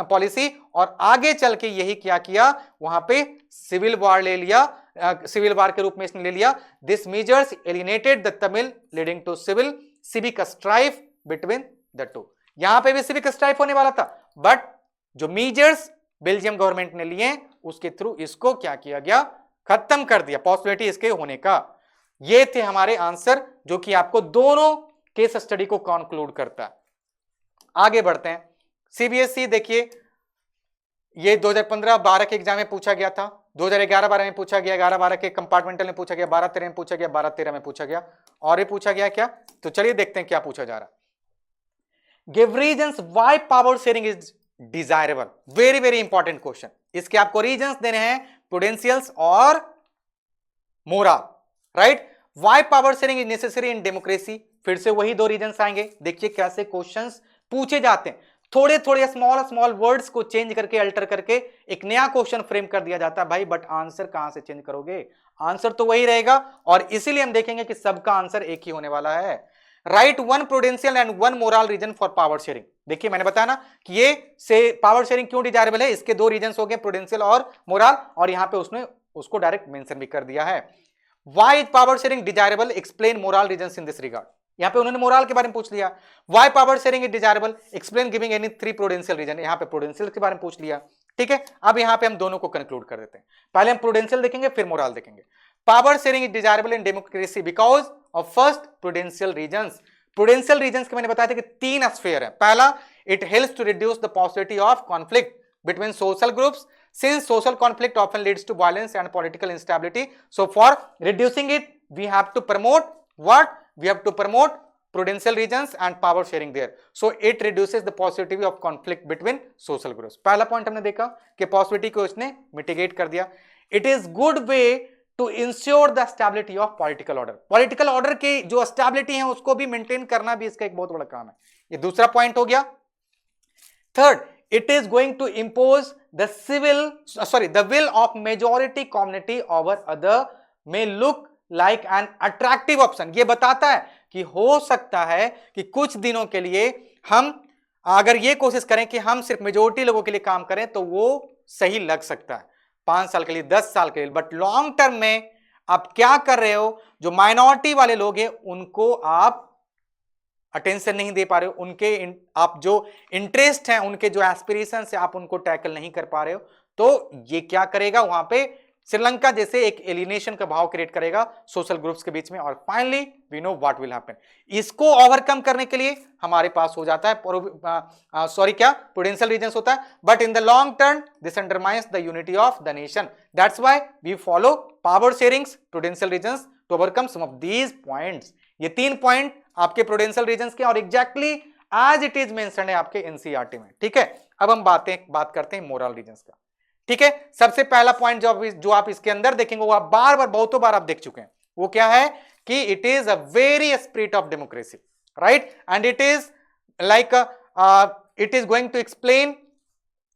S1: पॉलिसी, और आगे चल के यही क्या किया, वहां पे सिविल वार ले लिया, सिविल वार के रूप में इसने ले लिया। This measures alienated the Tamil leading to civic strife between the two. यहां पे भी सिविक स्ट्राइफ होने वाला था, बट जो मेजर्स बेल्जियम गवर्नमेंट ने लिए उसके थ्रू इसको क्या किया गया, खत्म कर दिया, पॉसिबिलिटी इसके होने का। ये थे हमारे आंसर जो कि आपको दोनों केस स्टडी को कंक्लूड करता है। आगे बढ़ते हैं, सीबीएसई देखिए ये 2015-12 के एग्जाम में पूछा गया था, 2011-12 में पूछा गया, 11-12 के कंपार्टमेंटल में पूछा गया, 12-13 में पूछा गया, 12-13 में पूछा गया, और ये पूछा गया क्या, तो चलिए देखते हैं क्या पूछा जा रहा है। Give reasons why power sharing is desirable. Very very important question. इसके आपको रीजंस देने हैं, प्रूडेंशियल्स और moral. Right? Why power sharing is necessary in democracy, फिर से वही 2 रीजंस आएंगे। देखिए कैसे क्वेश्चंस पूछे जाते हैं, थोड़े थोड़े स्मॉल वर्ड्स को चेंज करके, अल्टर करके एक नया क्वेश्चन फ्रेम कर दिया जाता है भाई, बट आंसर कहां से चेंज करोगे, आंसर तो वही रहेगा, और इसीलिए हम देखेंगे कि सबका आंसर एक ही होने वाला है। Right one prudential and one moral reason for power sharing. देखिए मैंने बताया ना कि ये से पावर शेयरिंग क्यों डिजायरेबल है, इसके 2 रीजंस हो गए, प्रूडेंशियल और मोरल, और यहां पे उसने उसको डायरेक्ट मेंशन भी कर दिया है। Why is power sharing desirable, explain moral reasons in this regard. यहां पे उन्होंने मोरल के बारे में पूछ लिया। Why power sharing is desirable, explain giving any 3 prudential reason, यहां पे प्रूडेंशियल के बारे में पूछ लिया। ठीक है, अब यहां पे हम दोनों को कंक्लूड कर देते हैं, पहले हम प्रूडेंशियल देखेंगे फिर मोरल देखेंगे। Power sharing is desirable in democracy because of first prudential reasons. Prudential reasons के मैंने बताया था कि 3 स्फीयर है। पहला, it helps to reduce the possibility of conflict between social groups since social conflict often leads to violence and political instability, so for reducing it we have to promote what, we have to promote prudential regions and power sharing there, so it reduces the possibility of conflict between social groups। पहला पॉइंट हमने देखा कि पॉसिबिलिटी को उसने मिटिगेट कर दिया। It is good way to ensure the stability of political order, political order की जो स्टेबिलिटी है उसको भी मेंटेन करना भी इसका एक बहुत बड़ा काम है। ये दूसरा पॉइंट हो गया। Third, it is going to impose the the will of majority community over other may look like an attractive option। ये बताता है कि हो सकता है कि कुछ दिनों के लिए हम अगर ये कोशिश करें कि हम सिर्फ मेजोरिटी लोगों के लिए काम करें तो वो सही लग सकता है 5 साल के लिए, 10 साल के लिए, बट लॉन्ग टर्म में आप क्या कर रहे हो, जो माइनॉरिटी वाले लोग हैं उनको आप अटेंशन नहीं दे पा रहे हो, उनके आप जो इंटरेस्ट हैं, उनके जो एस्पिरेशन है, आप उनको टैकल नहीं कर पा रहे हो, तो ये क्या करेगा, वहां पे श्रीलंका जैसे एक एलिनेशन का भाव क्रिएट करेगा सोशल ग्रुप्स के बीच में, और finally we know what will happen. इसको ओवरकम करने के लिए हमारे पास हो जाता है प्रूडेंशियल रीजंस होता है, but in the long term this undermines the unity of the nation, that's why we follow power sharings, prudential reasons to overcome some of these points. ये 3 पॉइंट आपके प्रूडेंशियल रीजंस के और exactly as it is mentioned है आपके एनसीईआरटी में। ठीक है, अब हम बात करते हैं मोरल रीजंस का। ठीक है, सबसे पहला पॉइंट जो आप इसके अंदर देखेंगे वो आप बहुतों बार आप देख चुके हैं, वो क्या है कि it is a very spirit of democracy, right, and it is like it is going to explain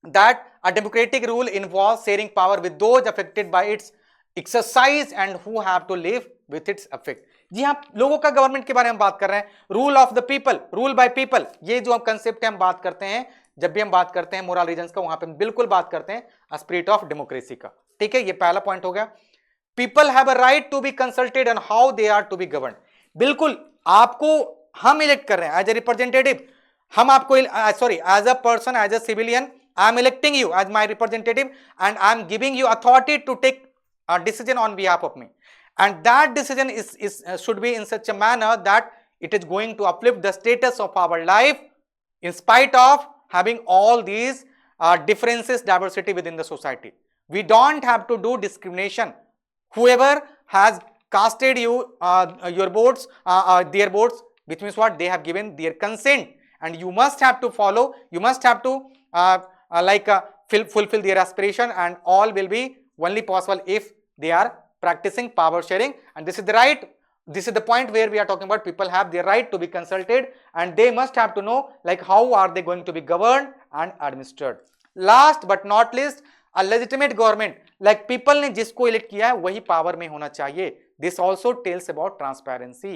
S1: that a democratic rule involves sharing power with those affected by its exercise and who have to live with its effect. जी हाँ, लोगों का गवर्नमेंट के बारे में बात कर रहे हैं, rule of the people, rule by people, ये जो कंसेप्ट है हम बात करते हैं जब भी हम बात करते हैं मोरल रीजंस का, वहां पे हम बिल्कुल बात करते हैं स्पिरिट ऑफ डेमोक्रेसी का। ठीक है, ये पहला पॉइंट हो गया। People have a right to be consulted on how they are to be govern. बिल्कुल, आपको हम इलेक्ट कर रहे हैं एज ए रिप्रेजेंटेटिव, हम आपको sorry as a person, as a civilian, I am electing you as my representative and I am giving you authority to take a decision on behalf of me, and that decision is should be in such a manner that it is going to uplift the status of our life in spite of having all these differences, diversity within the society. We don't have to do discrimination. Whoever has casted you your votes, their votes, which means what, they have given their consent, and you must have to follow, you must have to fulfill their aspiration, and all will be only possible if they are practicing power sharing. And this is the right, this is the point where we are talking about people have their right to be consulted, and they must have to know like how are they going to be governed and administered. Last but not least, a legitimate government, like people ने जिसको elect किया है वही power में होना चाहिए. This also tells about transparency.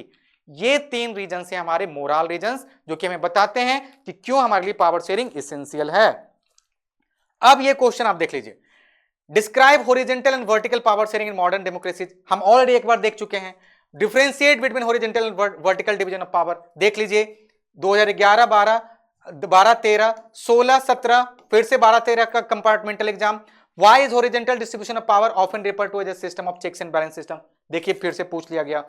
S1: ये 3 रीजन है हमारे मोरल रीजन्स जो कि हमें बताते हैं कि क्यों हमारे लिए पावर शेयरिंग इसेंशियल है। अब ये क्वेश्चन आप देख लीजिए, describe horizontal and vertical power sharing in modern democracy. हम ऑलरेडी एक बार देख चुके हैं। Differentiate between horizontal and vertical division of power, देख लीजिए 2011, 12, 12, 13, 16, 17, फिर से 12, 13 का compartmental exam. Why is horizontal distribution of power often referred to as a system of checks and balance system. देखिए फिर से पूछ लिया गया।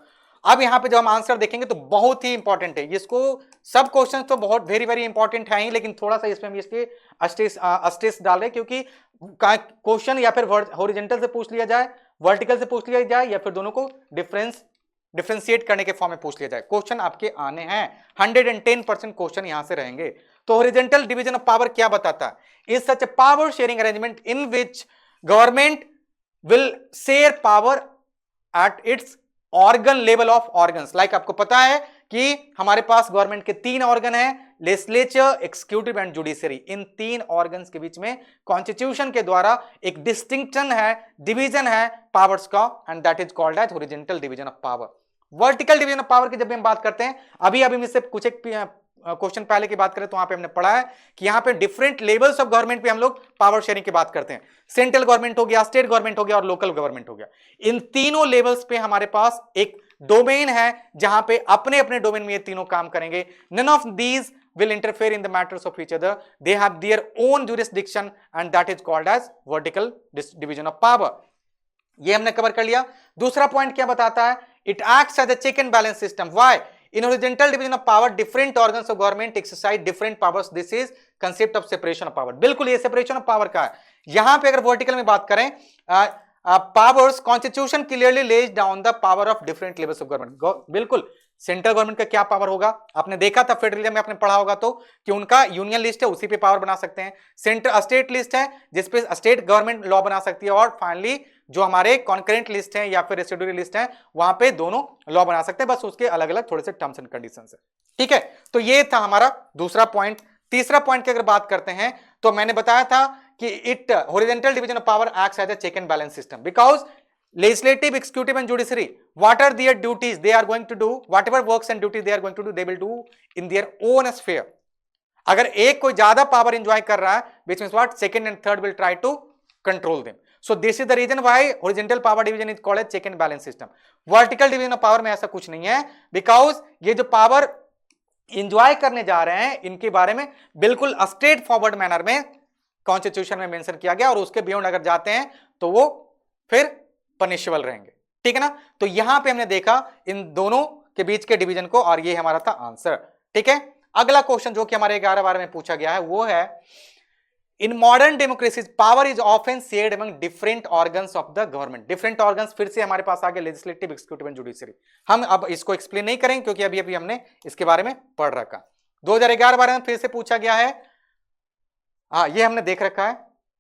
S1: अब यहां पे जब हम आंसर देखेंगे तो बहुत ही इंपॉर्टेंट है, इसको सब क्वेश्चन तो बहुत वेरी वेरी इंपॉर्टेंट है ही, लेकिन थोड़ा सा इसमें हम इसके स्ट्रेस डाल रहे हैं क्योंकि क्वेश्चन या फिर हॉरिजॉन्टल से पूछ लिया जाए, वर्टिकल से पूछ लिया जाए, या फिर दोनों को डिफरेंशिएट करने के फॉर्म में पूछ लिया जाए, क्वेश्चन आपके आने हैं। 110% क्वेश्चन यहां से रहेंगे। तो हॉरिजॉन्टल डिवीजन ऑफ पावर क्या बताता है? Is such a power sharing arrangement in which government will share power at its organ level of organs. Like आपको पता है कि हमारे पास गवर्नमेंट के 3 ऑर्गन हैं, legislature, executive and judiciary. In 3 organs के बीच में कॉन्स्टिट्यूशन के द्वारा एक डिस्टिंक्शन है, डिवीजन है पावर्स का, and that is called as horizontal division of power. Vertical division of power की जब हम बात करते हैं, अभी में से कुछ एक क्वेश्चन पहले की बात करें तो वहां पे हमने पढ़ा है कि यहां पे डिफरेंट लेवल्स ऑफ गवर्नमेंट पे हम लोग पावर शेयरिंग की बात करते हैं। सेंट्रल गवर्नमेंट हो गया, स्टेट गवर्नमेंट हो गया और लोकल गवर्नमेंट हो गया। इन तीनों लेवल्स पे हमारे पास एक डोमेन है जहां पे अपने अपने डोमेन में ये तीनों काम करेंगे। None of these will interfere in the matters of each other. They have their own jurisdiction and that is called as vertical division of power. ये हमने कवर कर लिया। दूसरा पॉइंट क्या बताता है? It acts as a check and balance system. Why? In horizontal division of power, different organs of government exercise different powers. This is concept of separation of power. बिल्कुल ये separation of power का है। यहां पे अगर वर्टिकल में बात करें, powers constitution clearly lays down the power of different levels of government. बिल्कुल सेंट्रल गवर्नमेंट का क्या पावर होगा? आपने देखा था फेडरलिज्म में, आपने पढ़ा होगा तो कि उनका यूनियन लिस्ट है, उसी पे पावर बना सकते हैं। सेंट्रल स्टेट लिस्ट है जिसपे स्टेट गवर्नमेंट लॉ बना सकती है, और फाइनली जो हमारे कॉन्करेंट लिस्ट है या फिर रेसिडुअरी लिस्ट है वहां पे दोनों लॉ बना सकते हैं, बस उसके अलग अलग थोड़े से टर्म्स एंड कंडीशंस है। ठीक है, तो ये था हमारा दूसरा पॉइंट। तीसरा पॉइंट की अगर बात करते हैं तो मैंने बताया था कि it horizontal division of power acts as a check and balance system because legislative, executive and judiciary, what are their duties? They are going to do whatever works and duties they are going to do, they will do in their own sphere. अगर एक कोई ज्यादा पावर एंजॉय कर रहा है, which means what, second and third will try to control them. So this is the reason why horizontal power division is called as check and balance system. Vertical division of power में ऐसा कुछ नहीं है, because ये जो पावर एंजॉय करने जा रहे हैं इनके बारे में बिल्कुल स्ट्रेट फॉरवर्ड मैनर में कॉन्स्टिट्यूशन में मेंशन किया गया, और उसके बियॉन्ड अगर जाते हैं तो वो फिर पनिशेबल रहेंगे। ठीक है ना? तो यहां पे हमने देखा इन दोनों के बीच के डिवीजन को, और ये हमारा था आंसर। ठीक है, अगला क्वेश्चन जो कि हमारे 11 में पूछा गया है वो है, in modern democracy power is often shared among different organs of the government. Different organs फिर से हमारे पास आ गए, लेजिस्लेटिव, एक्सिक्यूटिव एंड जुडिशरी। हम अब इसको एक्सप्लेन नहीं करेंगे क्योंकि अभी अभी हमने इसके बारे में पढ़ रखा। 2011 में फिर से पूछा गया है, ये हमने देख रखा है।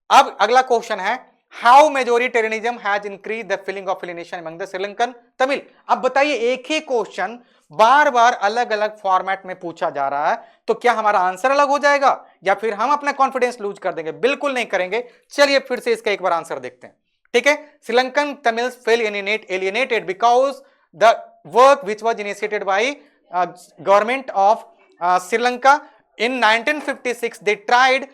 S1: अब अगला क्वेश्चन है, how majoritarianism has increase the feeling of alienation among the Sri Lankan Tamil. अब बताइए, एक ही क्वेश्चन बार बार अलग अलग फॉर्मेट में पूछा जा रहा है, तो क्या हमारा आंसर अलग हो जाएगा या फिर हम अपना कॉन्फिडेंस लूज कर देंगे? बिल्कुल नहीं करेंगे। चलिए फिर से इसका एक बार आंसर देखते हैं। ठीक है, Sri Lankan Tamils fail alienated because the work which was initiated by government of Sri Lanka in 1956 they tried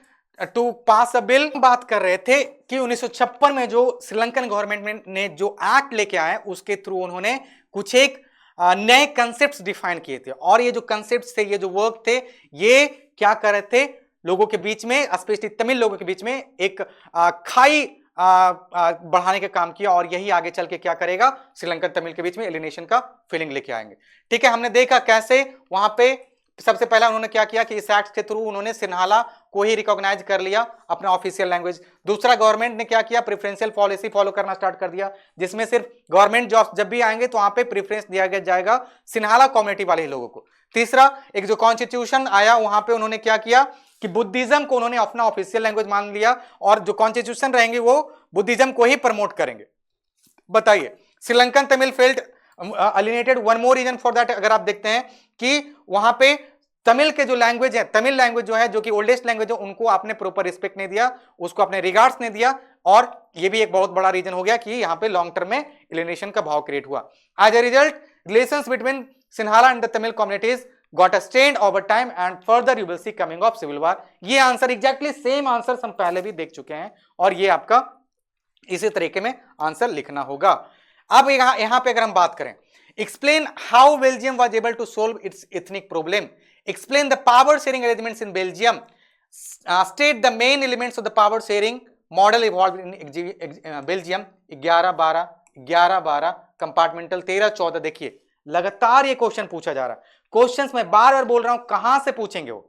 S1: to pass a bill। बात कर रहे थे कि 1956 में जो श्रीलंकन गवर्नमेंट ने जो एक्ट लेके आए उसके थ्रू उन्होंने कुछ एक नए कंसेप्ट्स डिफाइन किए थे, और ये जो कंसेप्ट्स थे, ये जो वर्क थे, ये क्या कर रहे थे, लोगों के बीच में, स्पेशली तमिल लोगों के बीच में एक खाई बढ़ाने का काम किया, और यही आगे चल के क्या करेगा, श्रीलंकन तमिल के बीच में एलिनेशन का फीलिंग लेके आएंगे। ठीक है, हमने देखा कैसे वहां पे सबसे पहला उन्होंने क्या किया कि इस एक्ट के थ्रू उन्होंने सिन्हाला को ही रिकॉग्नाइज कर लिया अपना ऑफिशियल लैंग्वेज। दूसरा, गवर्नमेंट ने क्या किया, प्रेफरेंशियल पॉलिसी फॉलो करना स्टार्ट कर दिया, जिसमें सिर्फ गवर्नमेंट जॉब जब भी आएंगे तो वहां पे प्रेफरेंस दिया जाएगा सिन्हाला कम्युनिटी वाले लोगों को। तीसरा, एक जो कॉन्स्टिट्यूशन आया वहां पे उन्होंने क्या किया कि बुद्धिज्म को उन्होंने अपना ऑफिशियल लैंग्वेज मान लिया, और जो कॉन्स्टिट्यूशन रहेंगे वो बुद्धिज्म को ही प्रमोट करेंगे। बताइए, Sri Lankan Tamil failed alienated। One more reason for that, अगर आप देखते हैं कि वहां पे तमिल के जो लैंग्वेज है, तमिल लैंग्वेज जो है, जो कि ओल्डेस्ट लैंग्वेज है, उनको आपने प्रॉपर रिस्पेक्ट नहीं दिया, उसको आपने रिगार्ड्स नहीं दिया, और ये भी एक बहुत बड़ा रीजन हो गया कि यहां पे लॉन्ग टर्म में एलिनेशन का भाव क्रिएट हुआ। As a result, relations between Sinhala and the Tamil communities got strained over time and further you will see coming of civil war। ये आंसर एग्जैक्टली सेम आंसर हम पहले भी देख चुके हैं, और ये आपका इसी तरीके में आंसर लिखना होगा। अब यहां पे अगर हम बात करें, explain how Belgium was able to solve its ethnic problem, explain the power sharing arrangements in Belgium, state the main elements of the power sharing model evolved in Belgium। 11-12 compartmental 13-14। देखिए लगातार ये क्वेश्चन पूछा जा रहा है। क्वेश्चंस मैं बार बार बोल रहा हूं, कहां से पूछेंगे वो,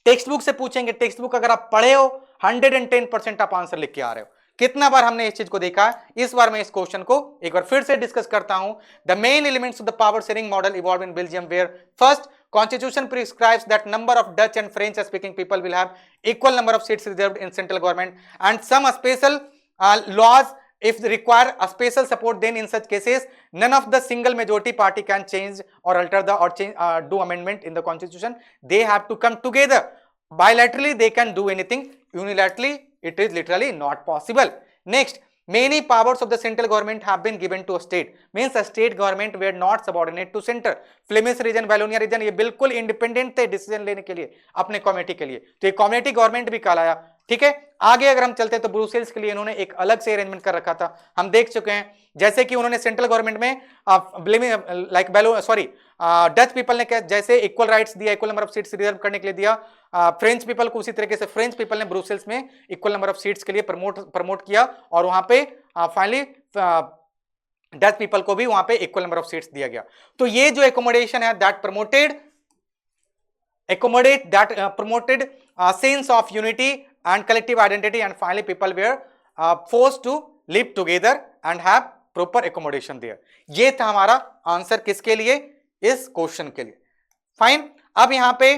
S1: टेक्स्ट बुक से पूछेंगे। टेक्स्ट बुक अगर आप पढ़े हो 110% आप आंसर लिख के आ रहे हो। कितना बार हमने इस चीज को देखा है, इस बार मैं इस क्वेश्चन को एक बार फिर से डिस्कस करता हूं। The main elements of the power sharing model evolve in Belgium where first, constitution prescribes that number of Dutch and French speaking people will have equal number of seats reserved in central government and some special laws if they require a special support, then in such cases none of the single majority party can change or alter the or change do amendment in the constitution, they have to come together bilaterally, they can do anything, unilaterally it is literally not possible। Next, many powers of the central government have been given to a state, means a state government were not subordinate to center। Flemish region, Wallonia region ये बिल्कुल इंडिपेंडेंट थे डिसीजन लेने के लिए अपने कम्युनिटी के लिए, तो ये कम्युनिटी गवर्नमेंट भी कहलाया। ठीक है, आगे अगर हम चलते हैं तो ब्रुसेल्स के लिए इन्होंने एक अलग से अरेंजमेंट कर रखा था, हम देख चुके हैं। जैसे कि उन्होंने सेंट्रल गवर्नमेंट में लाइक डच पीपल ने जैसे इक्वल राइट्स दिया, equal number of seats reserve करने के लिए दिया, फ्रेंच पीपल को उसी तरीके से फ्रेंच पीपल ने ब्रुसेल्स में इक्वल नंबर ऑफ सीट्स के लिए प्रमोट किया, और वहां पे फाइनली डच पीपल को भी वहां पे इक्वल नंबर ऑफ सीट्स दिया गया। तो ये जो एकोमोडेशन है that promoted sense of unity and collective identity, and finally people were forced to live together and have proper accommodation there। ये था हमारा आंसर किसके लिए, इस क्वेश्चन के लिए। फाइन, अब यहां पे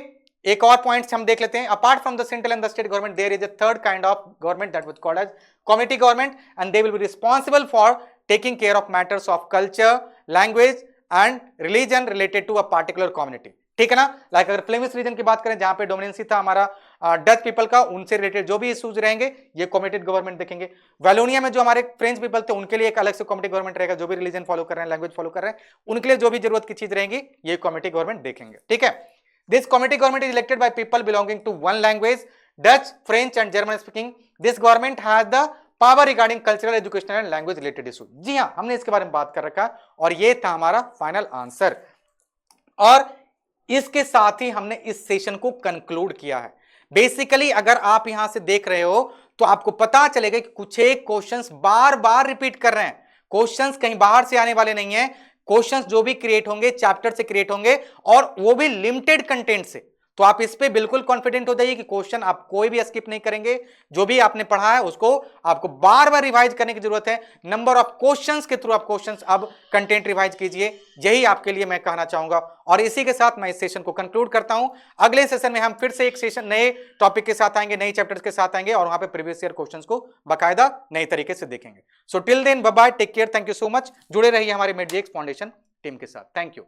S1: एक और पॉइंट्स हम देख लेते हैं। Apart from the central and the state government there is a third kind of government that was called as community government, and they will be responsible for taking care of matters of culture, language and religion related to a particular community. ठीक है ना, लाइक अगर फ्लेमिश रीजन की बात करें जहां पे डोमिनेंसी था हमारा डच पीपल का, उनसे रिलेटेड जो भी इश्यूज रहेंगे ये कम्युनिटी गवर्नमेंट देखेंगे। वैलोनिया में जो हमारे फ्रेंच पीपल थे उनके लिए एक अलग से कम्युनिटी गवर्नमेंट रहेगा, जो भी रिलीजन फॉलो कर रहे हैं, लैंग्वेज फॉलो कर रहे हैं, उनके लिए जो भी जरूरत की चीज रहेंगी ये कम्युनिटी गवर्नमेंट देखेंगे। ठीक है, this community government is elected by people belonging to one language, Dutch, French and German speaking. This government has the power regarding cultural, educational and language related issue. जी हाँ, हमने इसके बारे में बात कर रखा, और ये था हमारा फाइनल आंसर। और इसके साथ ही हमने इस सेशन को कंक्लूड किया है। बेसिकली अगर आप यहां से देख रहे हो तो आपको पता चलेगा कि कुछ एक क्वेश्चंस बार बार रिपीट कर रहे हैं। क्वेश्चंस कहीं बाहर से आने वाले नहीं है, क्वेश्चंस जो भी क्रिएट होंगे चैप्टर से क्रिएट होंगे, और वो भी लिमिटेड कंटेंट से। तो आप इस पे बिल्कुल कॉन्फिडेंट हो जाइए कि क्वेश्चन आप कोई भी स्किप नहीं करेंगे, जो भी आपने पढ़ा है उसको आपको बार बार रिवाइज करने की जरूरत है। नंबर ऑफ क्वेश्चंस के थ्रू आप क्वेश्चंस अब कंटेंट रिवाइज कीजिए, यही आपके लिए मैं कहना चाहूंगा। और इसी के साथ मैं इस सेशन को कंक्लूड करता हूं। अगले सेशन में हम फिर से एक सेशन नए टॉपिक के साथ आएंगे, नए चैप्टर्स के साथ आएंगे, और वहां पे प्रीवियस ईयर क्वेश्चंस को बाकायदा नए तरीके से देखेंगे। So till then bye bye, take care, thank you so much. जुड़े रहिए हमारे मेडजीएक्स फाउंडेशन टीम के साथ। Thank you.